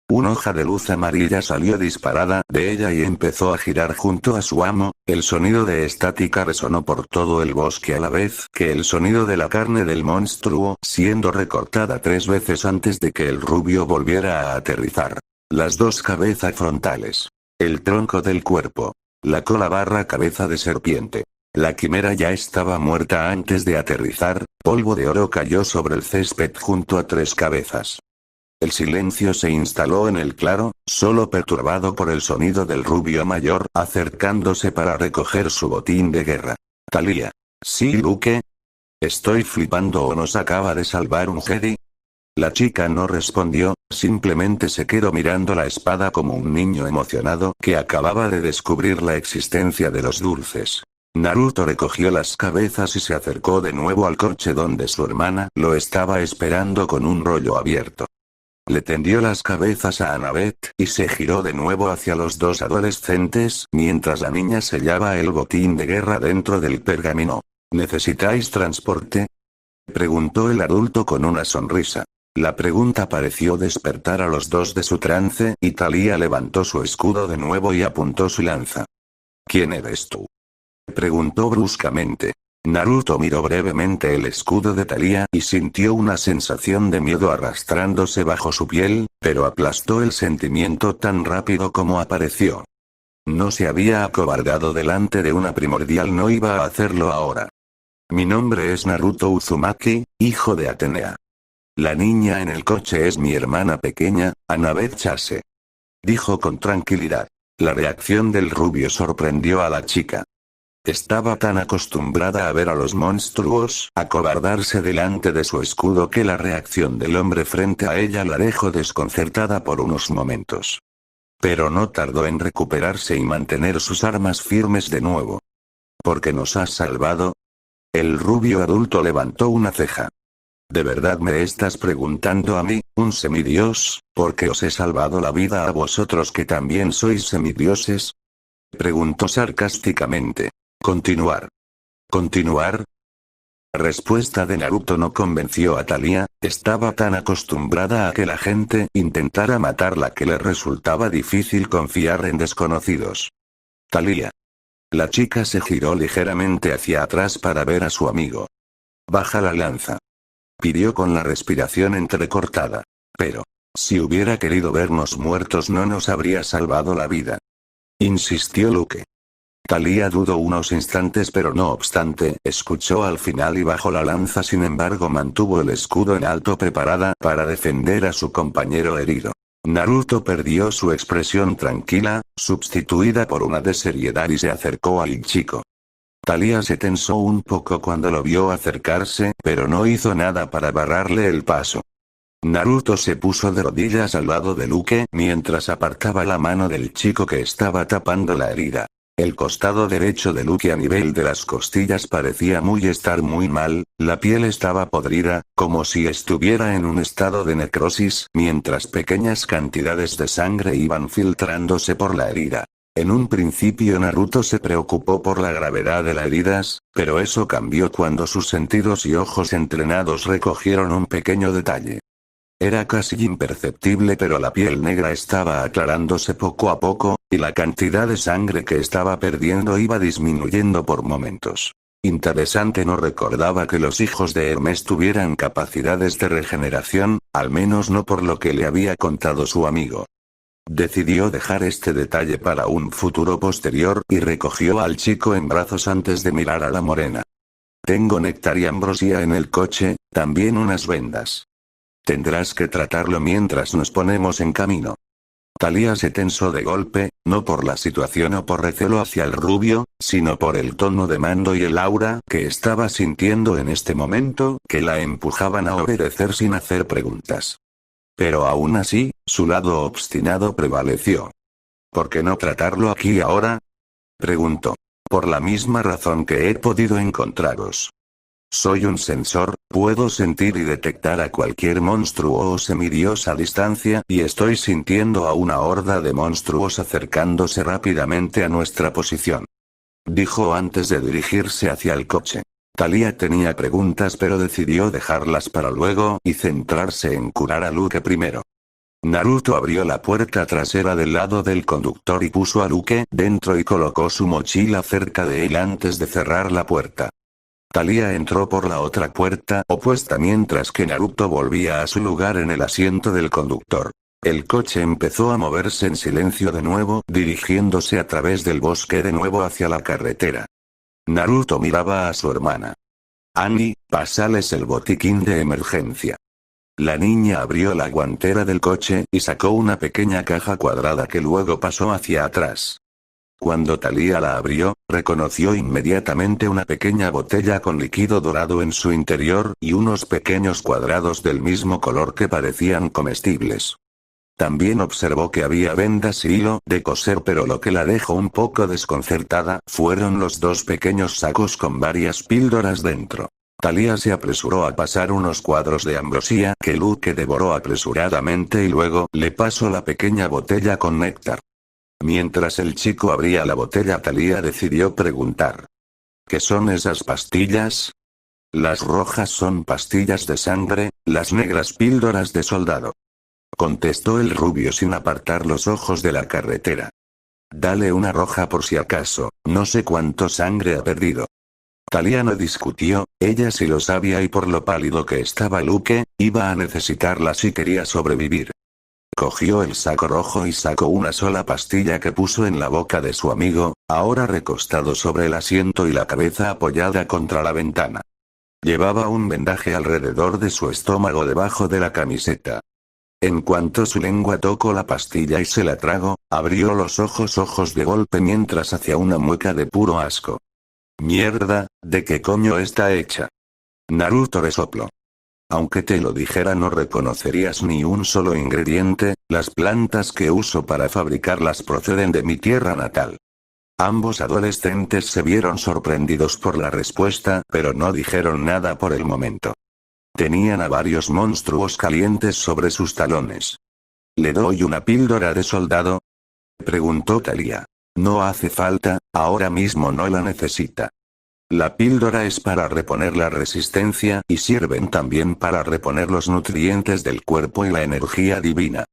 Una hoja de luz amarilla salió disparada de ella y empezó a girar junto a su amo, el sonido de estática resonó por todo el bosque a la vez que el sonido de la carne del monstruo siendo recortada 3 veces antes de que el rubio volviera a aterrizar. Las dos cabezas frontales. El tronco del cuerpo. La cola barra cabeza de serpiente. La quimera ya estaba muerta antes de aterrizar, polvo de oro cayó sobre el césped junto a 3 cabezas. El silencio se instaló en el claro, solo perturbado por el sonido del rubio mayor acercándose para recoger su botín de guerra. Thalía. ¿Sí, Luke? ¿Estoy flipando o nos acaba de salvar un Jedi? La chica no respondió, simplemente se quedó mirando la espada como un niño emocionado que acababa de descubrir la existencia de los dulces. Naruto recogió las cabezas y se acercó de nuevo al coche donde su hermana lo estaba esperando con un rollo abierto. Le tendió las cabezas a Annabeth y se giró de nuevo hacia los dos adolescentes mientras la niña sellaba el botín de guerra dentro del pergamino. ¿Necesitáis transporte?, preguntó el adulto con una sonrisa. La pregunta pareció despertar a los dos de su trance y Thalía levantó su escudo de nuevo y apuntó su lanza. ¿Quién eres tú?, preguntó bruscamente. Naruto miró brevemente el escudo de Thalía y sintió una sensación de miedo arrastrándose bajo su piel, pero aplastó el sentimiento tan rápido como apareció. No se había acobardado delante de una primordial, no iba a hacerlo ahora. Mi nombre es Naruto Uzumaki, hijo de Atenea. La niña en el coche es mi hermana pequeña, Annabeth Chase. Dijo con tranquilidad. La reacción del rubio sorprendió a la chica. Estaba tan acostumbrada a ver a los monstruos acobardarse delante de su escudo que la reacción del hombre frente a ella la dejó desconcertada por unos momentos. Pero no tardó en recuperarse y mantener sus armas firmes de nuevo. ¿Por qué nos has salvado? El rubio adulto levantó una ceja. ¿De verdad me estás preguntando a mí, un semidios, por qué os he salvado la vida a vosotros que también sois semidioses? Preguntó sarcásticamente. Continuar. ¿Continuar? La respuesta de Naruto no convenció a Thalía, estaba tan acostumbrada a que la gente intentara matarla que le resultaba difícil confiar en desconocidos. Thalía. La chica se giró ligeramente hacia atrás para ver a su amigo. Baja la lanza. Pidió con la respiración entrecortada. Pero, si hubiera querido vernos muertos no nos habría salvado la vida. Insistió Luke. Thalía dudó unos instantes pero no obstante escuchó al final y bajó la lanza, sin embargo mantuvo el escudo en alto preparada para defender a su compañero herido. Naruto perdió su expresión tranquila, sustituida por una de seriedad y se acercó al chico. Thalía se tensó un poco cuando lo vio acercarse, pero no hizo nada para barrarle el paso. Naruto se puso de rodillas al lado de Luke mientras apartaba la mano del chico que estaba tapando la herida. El costado derecho de Luke a nivel de las costillas parecía estar muy mal, la piel estaba podrida, como si estuviera en un estado de necrosis, mientras pequeñas cantidades de sangre iban filtrándose por la herida. En un principio Naruto se preocupó por la gravedad de las heridas, pero eso cambió cuando sus sentidos y ojos entrenados recogieron un pequeño detalle. Era casi imperceptible, pero la piel negra estaba aclarándose poco a poco, y la cantidad de sangre que estaba perdiendo iba disminuyendo por momentos. Interesante, no recordaba que los hijos de Hermes tuvieran capacidades de regeneración, al menos no por lo que le había contado su amigo. Decidió dejar este detalle para un futuro posterior, y recogió al chico en brazos antes de mirar a la morena. Tengo néctar y ambrosía en el coche, también unas vendas. Tendrás que tratarlo mientras nos ponemos en camino. Thalía se tensó de golpe, no por la situación o por recelo hacia el rubio, sino por el tono de mando y el aura que estaba sintiendo en este momento, que la empujaban a obedecer sin hacer preguntas. Pero aún así, su lado obstinado prevaleció. ¿Por qué no tratarlo aquí ahora?, preguntó. Por la misma razón que he podido encontraros. Soy un sensor, puedo sentir y detectar a cualquier monstruo o semidios a distancia, y estoy sintiendo a una horda de monstruos acercándose rápidamente a nuestra posición. Dijo antes de dirigirse hacia el coche. Thalía tenía preguntas, pero decidió dejarlas para luego y centrarse en curar a Luke primero. Naruto abrió la puerta trasera del lado del conductor y puso a Luke dentro y colocó su mochila cerca de él antes de cerrar la puerta. Thalía entró por la otra puerta opuesta mientras que Naruto volvía a su lugar en el asiento del conductor. El coche empezó a moverse en silencio de nuevo, dirigiéndose a través del bosque de nuevo hacia la carretera. Naruto miraba a su hermana. Annie, pásales el botiquín de emergencia. La niña abrió la guantera del coche y sacó una pequeña caja cuadrada que luego pasó hacia atrás. Cuando Thalía la abrió, reconoció inmediatamente una pequeña botella con líquido dorado en su interior, y unos pequeños cuadrados del mismo color que parecían comestibles. También observó que había vendas y hilo de coser, pero lo que la dejó un poco desconcertada fueron los dos pequeños sacos con varias píldoras dentro. Thalía se apresuró a pasar unos cuadros de ambrosía que Luke devoró apresuradamente y luego le pasó la pequeña botella con néctar. Mientras el chico abría la botella, Thalía decidió preguntar. ¿Qué son esas pastillas? Las rojas son pastillas de sangre, las negras píldoras de soldado. Contestó el rubio sin apartar los ojos de la carretera. Dale una roja por si acaso, no sé cuánto sangre ha perdido. Thalía no discutió, ella sí lo sabía y por lo pálido que estaba Luke, iba a necesitarla si quería sobrevivir. Cogió el saco rojo y sacó una sola pastilla que puso en la boca de su amigo, ahora recostado sobre el asiento y la cabeza apoyada contra la ventana. Llevaba un vendaje alrededor de su estómago debajo de la camiseta. En cuanto su lengua tocó la pastilla y se la tragó, abrió los ojos de golpe mientras hacía una mueca de puro asco. Mierda, ¿de qué coño está hecha? Naruto resopló. Aunque te lo dijera no reconocerías ni un solo ingrediente, las plantas que uso para fabricarlas proceden de mi tierra natal. Ambos adolescentes se vieron sorprendidos por la respuesta, pero no dijeron nada por el momento. Tenían a varios monstruos calientes sobre sus talones. ¿Le doy una píldora de soldado?, preguntó Thalía. No hace falta, ahora mismo no la necesita. La píldora es para reponer la resistencia y sirven también para reponer los nutrientes del cuerpo y la energía divina.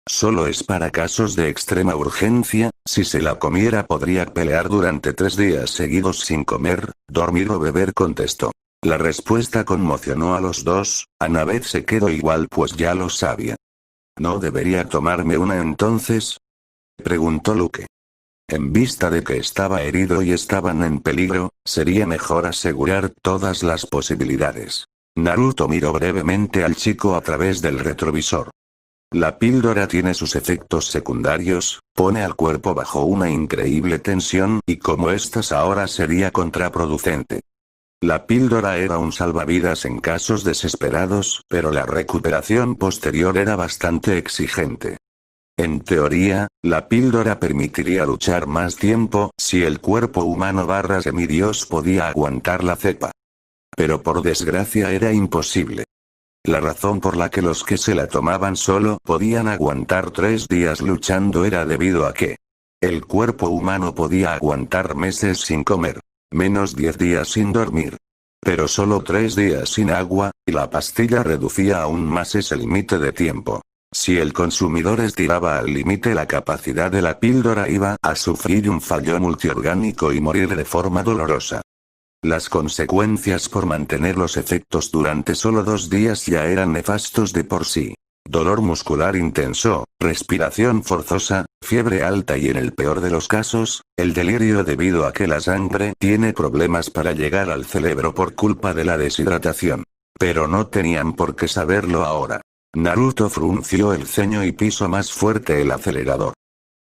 Solo es para casos de extrema urgencia, si se la comiera podría pelear durante 3 días seguidos sin comer, dormir o beber, contestó. La respuesta conmocionó a los dos, Annabeth se quedó igual pues ya lo sabía. ¿No debería tomarme una entonces?, preguntó Luke. En vista de que estaba herido y estaban en peligro, sería mejor asegurar todas las posibilidades. Naruto miró brevemente al chico a través del retrovisor. La píldora tiene sus efectos secundarios, pone al cuerpo bajo una increíble tensión y como estas ahora sería contraproducente. La píldora era un salvavidas en casos desesperados, pero la recuperación posterior era bastante exigente. En teoría, la píldora permitiría luchar más tiempo si el cuerpo humano / semidios podía aguantar la cepa. Pero por desgracia era imposible. La razón por la que los que se la tomaban solo podían aguantar 3 días luchando era debido a que El cuerpo humano podía aguantar meses sin comer. Menos 10 días sin dormir. Pero solo 3 días sin agua, y la pastilla reducía aún más ese límite de tiempo. Si el consumidor estiraba al límite la capacidad de la píldora iba a sufrir un fallo multiorgánico y morir de forma dolorosa. Las consecuencias por mantener los efectos durante solo 2 días ya eran nefastos de por sí. Dolor muscular intenso, respiración forzosa, fiebre alta y en el peor de los casos, el delirio debido a que la sangre tiene problemas para llegar al cerebro por culpa de la deshidratación. Pero no tenían por qué saberlo ahora. Naruto frunció el ceño y pisó más fuerte el acelerador.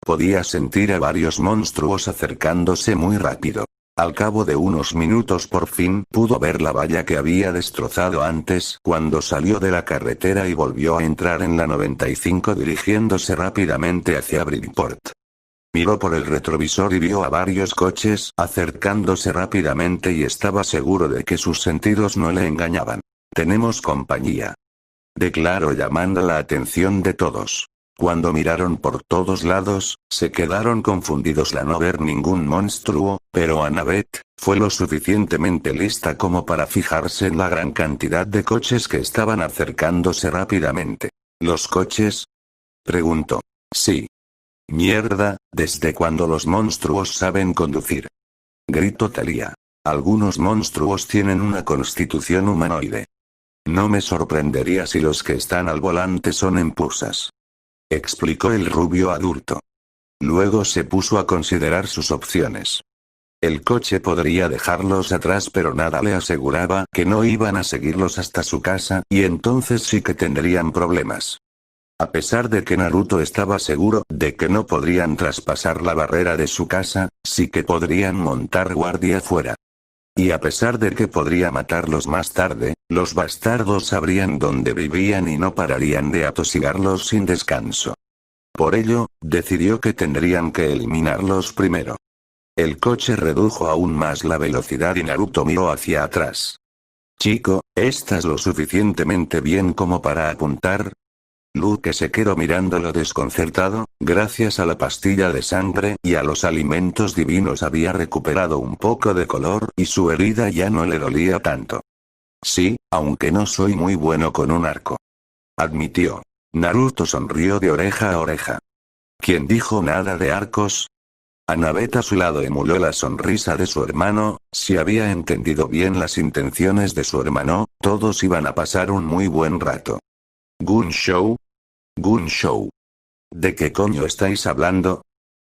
Podía sentir a varios monstruos acercándose muy rápido. Al cabo de unos minutos por fin pudo ver la valla que había destrozado antes cuando salió de la carretera y volvió a entrar en la 95 dirigiéndose rápidamente hacia Bridgeport. Miró por el retrovisor y vio a varios coches acercándose rápidamente y estaba seguro de que sus sentidos no le engañaban. Tenemos compañía, declaró llamando la atención de todos. Cuando miraron por todos lados, se quedaron confundidos al no ver ningún monstruo, pero Annabeth fue lo suficientemente lista como para fijarse en la gran cantidad de coches que estaban acercándose rápidamente. ¿Los coches?, preguntó. Sí. Mierda, ¿desde cuándo los monstruos saben conducir?, gritó Thalía. Algunos monstruos tienen una constitución humanoide. No me sorprendería si los que están al volante son empusas, explicó el rubio adulto. Luego se puso a considerar sus opciones. El coche podría dejarlos atrás, pero nada le aseguraba que no iban a seguirlos hasta su casa, y entonces sí que tendrían problemas. A pesar de que Naruto estaba seguro de que no podrían traspasar la barrera de su casa, sí que podrían montar guardia fuera. Y a pesar de que podría matarlos más tarde, los bastardos sabrían dónde vivían y no pararían de atosigarlos sin descanso. Por ello, decidió que tendrían que eliminarlos primero. El coche redujo aún más la velocidad y Naruto miró hacia atrás. Chico, ¿estás lo suficientemente bien como para apuntar? Luke se quedó mirándolo desconcertado. Gracias a la pastilla de sangre y a los alimentos divinos había recuperado un poco de color y su herida ya no le dolía tanto. Sí, aunque no soy muy bueno con un arco, admitió. Naruto sonrió de oreja a oreja. ¿Quién dijo nada de arcos? Annabeth a su lado emuló la sonrisa de su hermano. Si había entendido bien las intenciones de su hermano, todos iban a pasar un muy buen rato. ¿Gunshow? ¿Gunshow? ¿De qué coño estáis hablando?,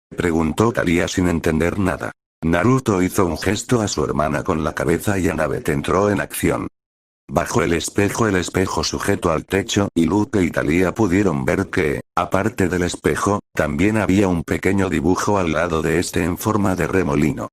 preguntó Thalía sin entender nada. Naruto hizo un gesto a su hermana con la cabeza y Annabeth entró en acción. Bajo el espejo sujeto al techo, y Luke y Thalía pudieron ver que, aparte del espejo, también había un pequeño dibujo al lado de este en forma de remolino.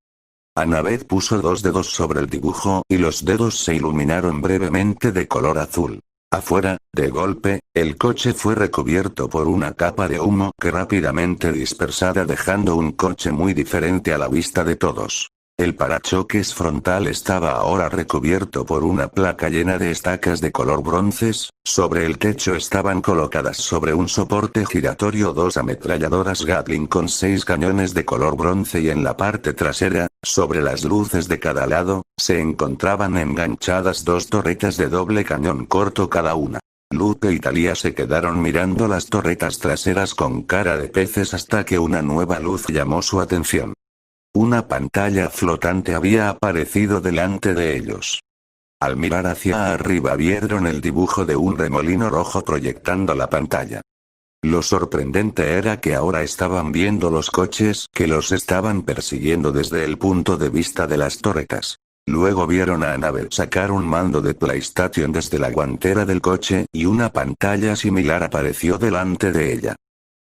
Annabeth puso 2 dedos sobre el dibujo y los dedos se iluminaron brevemente de color azul. Afuera, de golpe, el coche fue recubierto por una capa de humo que rápidamente dispersada dejando un coche muy diferente a la vista de todos. El parachoques frontal estaba ahora recubierto por una placa llena de estacas de color bronces. Sobre el techo estaban colocadas sobre un soporte giratorio 2 ametralladoras Gatling con 6 cañones de color bronce y en la parte trasera, sobre las luces de cada lado, se encontraban enganchadas 2 torretas de doble cañón corto cada una. Luke y Thalía se quedaron mirando las torretas traseras con cara de peces hasta que una nueva luz llamó su atención. Una pantalla flotante había aparecido delante de ellos. Al mirar hacia arriba vieron el dibujo de un remolino rojo proyectando la pantalla. Lo sorprendente era que ahora estaban viendo los coches que los estaban persiguiendo desde el punto de vista de las torretas. Luego vieron a Annabeth sacar un mando de PlayStation desde la guantera del coche y una pantalla similar apareció delante de ella.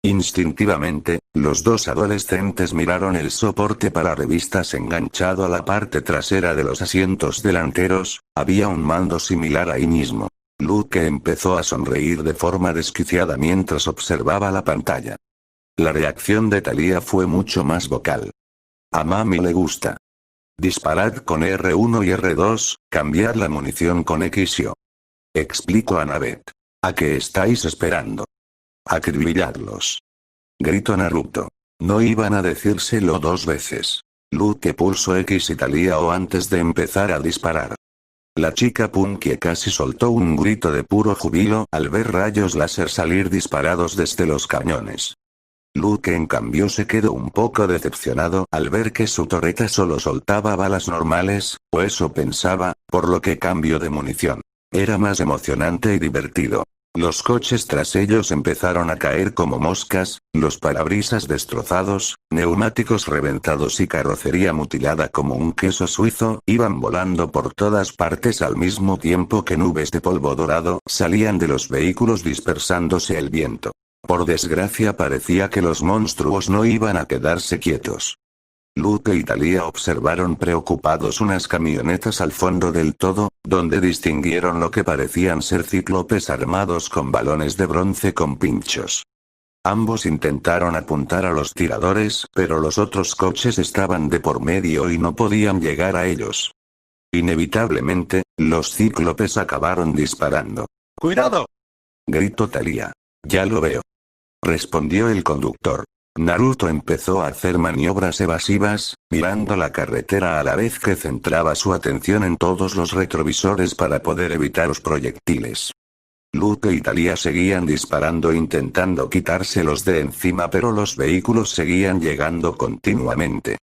Instintivamente, los 2 adolescentes miraron el soporte para revistas enganchado a la parte trasera de los asientos delanteros. Había un mando similar ahí mismo. Luke empezó a sonreír de forma desquiciada mientras observaba la pantalla. La reacción de Thalía fue mucho más vocal. A mami le gusta. Disparad con R1 y R2, cambiad la munición con X y O, explicó Annabeth. ¿A qué estáis esperando? Acribilladlos, gritó Naruto. No iban a decírselo dos veces. Luke pulsó X y Thalía O antes de empezar a disparar. La chica Punky casi soltó un grito de puro júbilo al ver rayos láser salir disparados desde los cañones. Luke en cambio se quedó un poco decepcionado al ver que su torreta solo soltaba balas normales, o eso pensaba, por lo que cambió de munición. Era más emocionante y divertido. Los coches tras ellos empezaron a caer como moscas, los parabrisas destrozados, neumáticos reventados y carrocería mutilada como un queso suizo iban volando por todas partes al mismo tiempo que nubes de polvo dorado salían de los vehículos dispersándose el viento. Por desgracia parecía que los monstruos no iban a quedarse quietos. Luke y Thalía observaron preocupados unas camionetas al fondo del todo, donde distinguieron lo que parecían ser cíclopes armados con balones de bronce con pinchos. Ambos intentaron apuntar a los tiradores, pero los otros coches estaban de por medio y no podían llegar a ellos. Inevitablemente, los cíclopes acabaron disparando. ¡Cuidado!, gritó Thalía. Ya lo veo, respondió el conductor. Naruto empezó a hacer maniobras evasivas, mirando la carretera a la vez que centraba su atención en todos los retrovisores para poder evitar los proyectiles. Luke y Thalía seguían disparando intentando quitárselos de encima, pero los vehículos seguían llegando continuamente.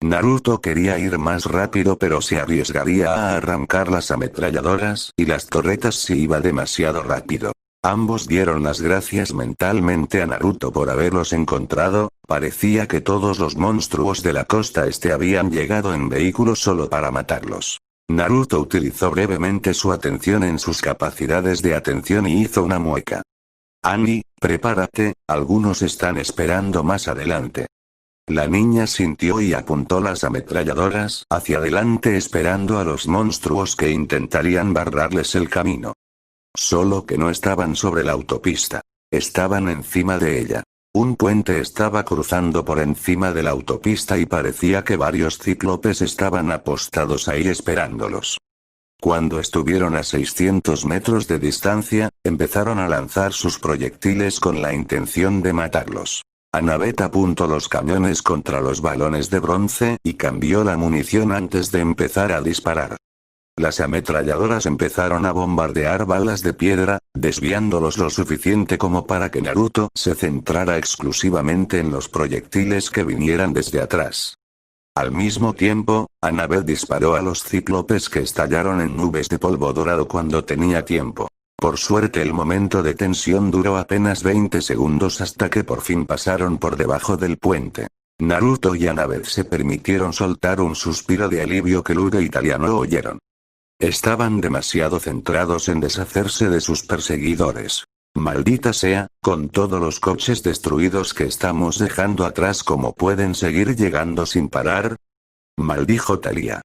Naruto quería ir más rápido, pero se arriesgaría a arrancar las ametralladoras y las torretas si iba demasiado rápido. Ambos dieron las gracias mentalmente a Naruto por haberlos encontrado. Parecía que todos los monstruos de la costa este habían llegado en vehículos solo para matarlos. Naruto utilizó brevemente su atención en sus capacidades de atención y hizo una mueca. Annie, prepárate, algunos están esperando más adelante. La niña sintió y apuntó las ametralladoras hacia adelante esperando a los monstruos que intentarían barrarles el camino. Solo que no estaban sobre la autopista. Estaban encima de ella. Un puente estaba cruzando por encima de la autopista y parecía que varios cíclopes estaban apostados ahí esperándolos. Cuando estuvieron a 600 metros de distancia, empezaron a lanzar sus proyectiles con la intención de matarlos. Annabeth apuntó los cañones contra los balones de bronce y cambió la munición antes de empezar a disparar. Las ametralladoras empezaron a bombardear balas de piedra, desviándolos lo suficiente como para que Naruto se centrara exclusivamente en los proyectiles que vinieran desde atrás. Al mismo tiempo, Annabeth disparó a los cíclopes que estallaron en nubes de polvo dorado cuando tenía tiempo. Por suerte el momento de tensión duró apenas 20 segundos hasta que por fin pasaron por debajo del puente. Naruto y Annabeth se permitieron soltar un suspiro de alivio que Luke y Thalía no oyeron. Estaban demasiado centrados en deshacerse de sus perseguidores. Maldita sea, con todos los coches destruidos que estamos dejando atrás, ¿cómo pueden seguir llegando sin parar?, maldijo Thalía.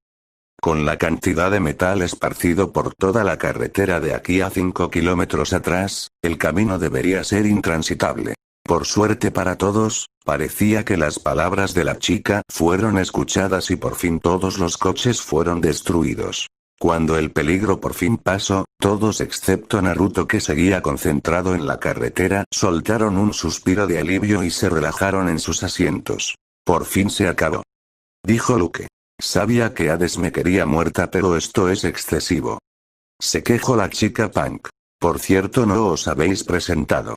Con la cantidad de metal esparcido por toda la carretera de aquí a 5 kilómetros atrás, el camino debería ser intransitable. Por suerte para todos, parecía que las palabras de la chica fueron escuchadas y por fin todos los coches fueron destruidos. Cuando el peligro por fin pasó, todos excepto Naruto, que seguía concentrado en la carretera, soltaron un suspiro de alivio y se relajaron en sus asientos. Por fin se acabó, dijo Luke. Sabía que Hades me quería muerta, pero esto es excesivo. Se quejó la chica Punk. Por cierto, no os habéis presentado,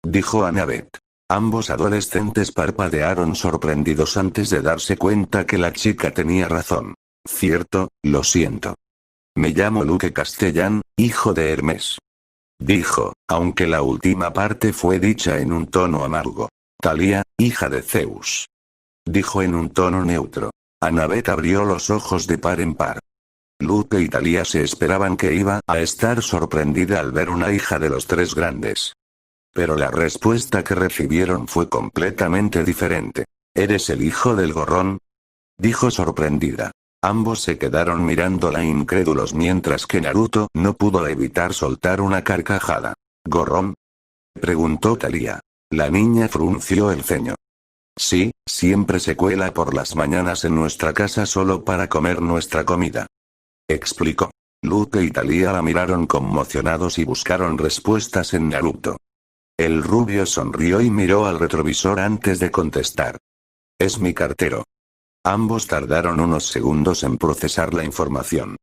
dijo Annabeth. Ambos adolescentes parpadearon sorprendidos antes de darse cuenta que la chica tenía razón. Cierto, lo siento. Me llamo Luke Castellán, hijo de Hermes, dijo, aunque la última parte fue dicha en un tono amargo. Thalía, hija de Zeus, dijo en un tono neutro. Annabeth abrió los ojos de par en par. Luke y Thalía se esperaban que iba a estar sorprendida al ver una hija de los tres grandes. Pero la respuesta que recibieron fue completamente diferente. ¿Eres el hijo del gorrón?, dijo sorprendida. Ambos se quedaron mirándola incrédulos mientras que Naruto no pudo evitar soltar una carcajada. ¿Gorrón?, preguntó Thalía. La niña frunció el ceño. Sí, siempre se cuela por las mañanas en nuestra casa solo para comer nuestra comida, explicó. Luke y Thalía la miraron conmocionados y buscaron respuestas en Naruto. El rubio sonrió y miró al retrovisor antes de contestar. Es mi cartero. Ambos tardaron unos segundos en procesar la información.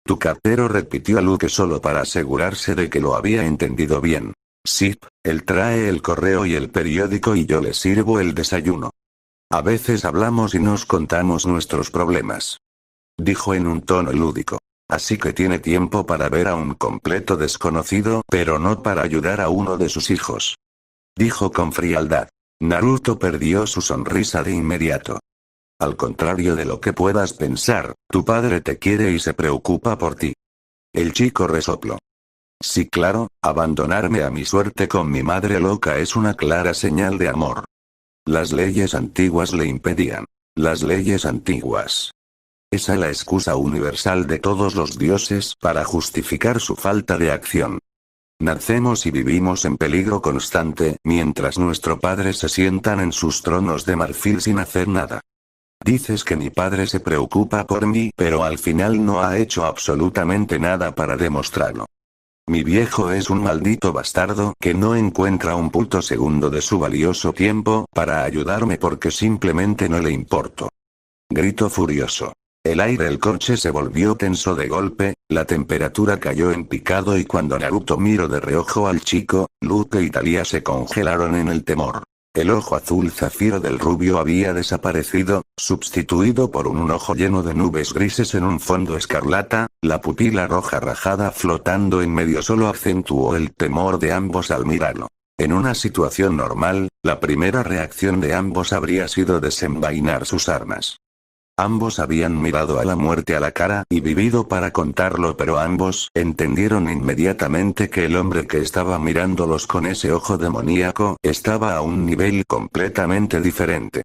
Tu cartero, repitió a Luke solo para asegurarse de que lo había entendido bien. Sí, él trae el correo y el periódico y yo le sirvo el desayuno. A veces hablamos y nos contamos nuestros problemas. Dijo en un tono lúdico. Así que tiene tiempo para ver a un completo desconocido, pero no para ayudar a uno de sus hijos. Dijo con frialdad. Naruto perdió su sonrisa de inmediato. Al contrario de lo que puedas pensar, tu padre te quiere y se preocupa por ti. El chico resopló. Sí, claro, abandonarme a mi suerte con mi madre loca es una clara señal de amor. Las leyes antiguas le impedían. Las leyes antiguas. Esa es la excusa universal de todos los dioses para justificar su falta de acción. Nacemos y vivimos en peligro constante, mientras nuestros padres se sientan en sus tronos de marfil sin hacer nada. Dices que mi padre se preocupa por mí, pero al final no ha hecho absolutamente nada para demostrarlo. Mi viejo es un maldito bastardo que no encuentra un puto segundo de su valioso tiempo para ayudarme porque simplemente no le importo. Grito furioso. El aire del coche se volvió tenso de golpe, la temperatura cayó en picado y cuando Naruto miró de reojo al chico, Luke y Thalía se congelaron en el temor. El ojo azul zafiro del rubio había desaparecido, sustituido por un ojo lleno de nubes grises en un fondo escarlata, la pupila roja rajada flotando en medio solo acentuó el temor de ambos al mirarlo. En una situación normal, la primera reacción de ambos habría sido desenvainar sus armas. Ambos habían mirado a la muerte a la cara y vivido para contarlo, pero ambos entendieron inmediatamente que el hombre que estaba mirándolos con ese ojo demoníaco estaba a un nivel completamente diferente.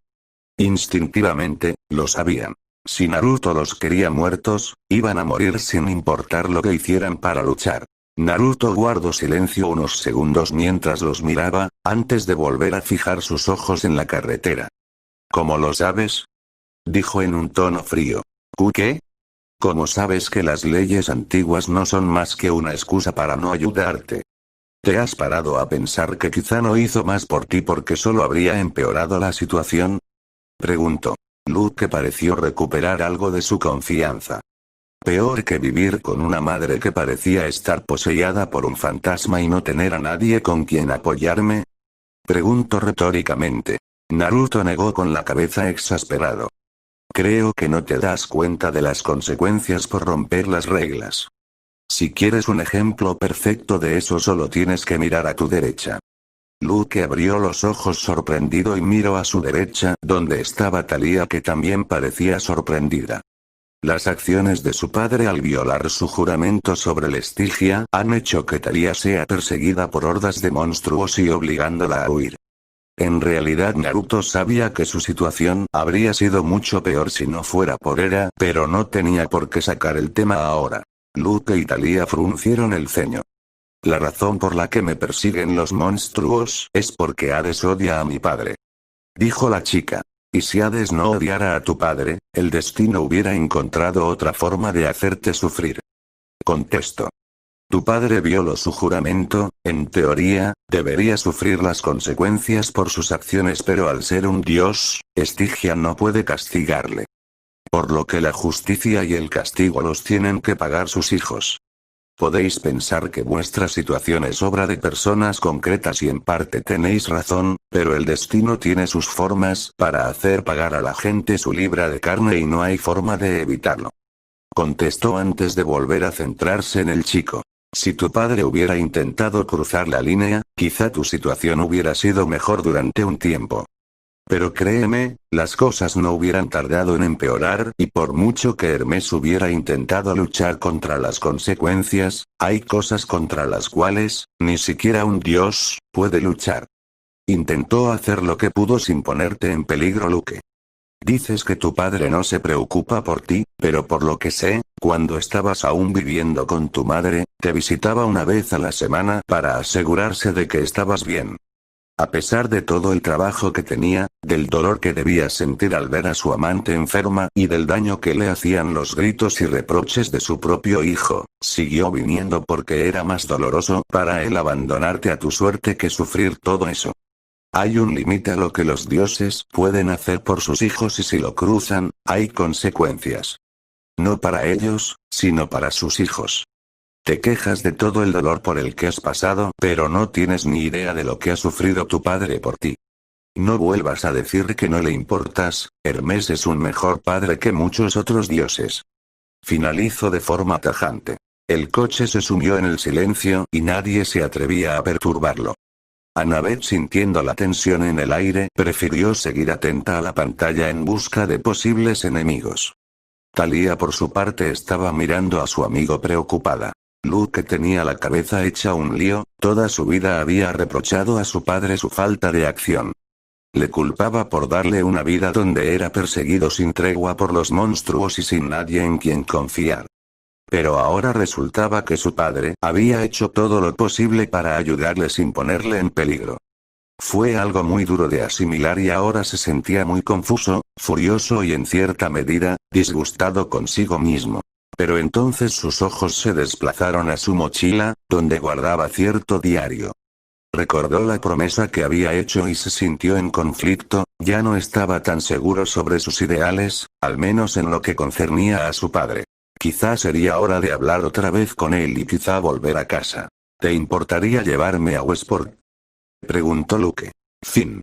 Instintivamente, lo sabían. Si Naruto los quería muertos, iban a morir sin importar lo que hicieran para luchar. Naruto guardó silencio unos segundos mientras los miraba, antes de volver a fijar sus ojos en la carretera. ¿Cómo lo sabes? Dijo en un tono frío. ¿Qué? ¿Cómo sabes que las leyes antiguas no son más que una excusa para no ayudarte? ¿Te has parado a pensar que quizá no hizo más por ti porque solo habría empeorado la situación? Preguntó. Luke pareció recuperar algo de su confianza. ¿Peor que vivir con una madre que parecía estar poseída por un fantasma y no tener a nadie con quien apoyarme? Preguntó retóricamente. Naruto negó con la cabeza exasperado. Creo que no te das cuenta de las consecuencias por romper las reglas. Si quieres un ejemplo perfecto de eso solo tienes que mirar a tu derecha. Luke abrió los ojos sorprendido y miró a su derecha, donde estaba Thalía que también parecía sorprendida. Las acciones de su padre al violar su juramento sobre la Estigia han hecho que Thalía sea perseguida por hordas de monstruos y obligándola a huir. En realidad Naruto sabía que su situación habría sido mucho peor si no fuera por Eren, pero no tenía por qué sacar el tema ahora. Luke y Thalía fruncieron el ceño. La razón por la que me persiguen los monstruos es porque Hades odia a mi padre. Dijo la chica. Y si Hades no odiara a tu padre, el destino hubiera encontrado otra forma de hacerte sufrir. Contestó. Tu padre violó su juramento, en teoría, debería sufrir las consecuencias por sus acciones, pero al ser un dios, Estigia no puede castigarle. Por lo que la justicia y el castigo los tienen que pagar sus hijos. Podéis pensar que vuestra situación es obra de personas concretas y en parte tenéis razón, pero el destino tiene sus formas para hacer pagar a la gente su libra de carne y no hay forma de evitarlo. Contestó antes de volver a centrarse en el chico. Si tu padre hubiera intentado cruzar la línea, quizá tu situación hubiera sido mejor durante un tiempo. Pero créeme, las cosas no hubieran tardado en empeorar, y por mucho que Hermes hubiera intentado luchar contra las consecuencias, hay cosas contra las cuales, ni siquiera un dios, puede luchar. Intentó hacer lo que pudo sin ponerte en peligro, Luke. Dices que tu padre no se preocupa por ti, pero por lo que sé, cuando estabas aún viviendo con tu madre, te visitaba una vez a la semana para asegurarse de que estabas bien. A pesar de todo el trabajo que tenía, del dolor que debía sentir al ver a su amante enferma y del daño que le hacían los gritos y reproches de su propio hijo, siguió viniendo porque era más doloroso para él abandonarte a tu suerte que sufrir todo eso. Hay un límite a lo que los dioses pueden hacer por sus hijos y si lo cruzan, hay consecuencias. No para ellos, sino para sus hijos. Te quejas de todo el dolor por el que has pasado, pero no tienes ni idea de lo que ha sufrido tu padre por ti. No vuelvas a decir que no le importas, Hermes es un mejor padre que muchos otros dioses. Finalizó de forma tajante. El coche se sumió en el silencio y nadie se atrevía a perturbarlo. Annabeth, sintiendo la tensión en el aire, prefirió seguir atenta a la pantalla en busca de posibles enemigos. Thalía por su parte estaba mirando a su amigo preocupada. Luke tenía la cabeza hecha un lío, toda su vida había reprochado a su padre su falta de acción. Le culpaba por darle una vida donde era perseguido sin tregua por los monstruos y sin nadie en quien confiar. Pero ahora resultaba que su padre había hecho todo lo posible para ayudarle sin ponerle en peligro. Fue algo muy duro de asimilar y ahora se sentía muy confuso, furioso y en cierta medida, disgustado consigo mismo. Pero entonces sus ojos se desplazaron a su mochila, donde guardaba cierto diario. Recordó la promesa que había hecho y se sintió en conflicto, ya no estaba tan seguro sobre sus ideales, al menos en lo que concernía a su padre. Quizá sería hora de hablar otra vez con él y quizá volver a casa. ¿Te importaría llevarme a Westport?, preguntó Luke. Fin.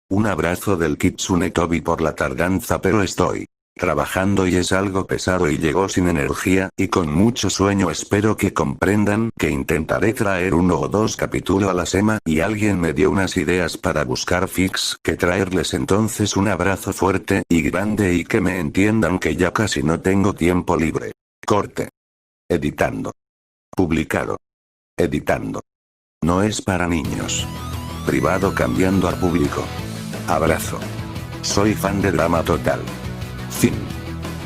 Un abrazo del Kitsune Toby por la tardanza, pero estoy trabajando y es algo pesado y llegó sin energía y con mucho sueño. Espero que comprendan que intentaré traer 1 o 2 capítulos a la semana y alguien me dio unas ideas para buscar fix que traerles. Entonces un abrazo fuerte y grande y que me entiendan que ya casi no tengo tiempo libre. Corte. Editando. Publicado. Editando. No es para niños. Privado cambiando a público. Abrazo. Soy fan de Drama Total. Fin.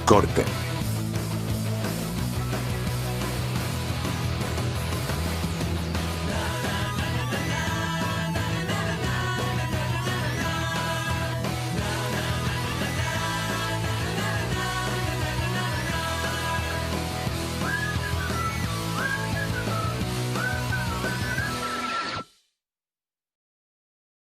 Corte.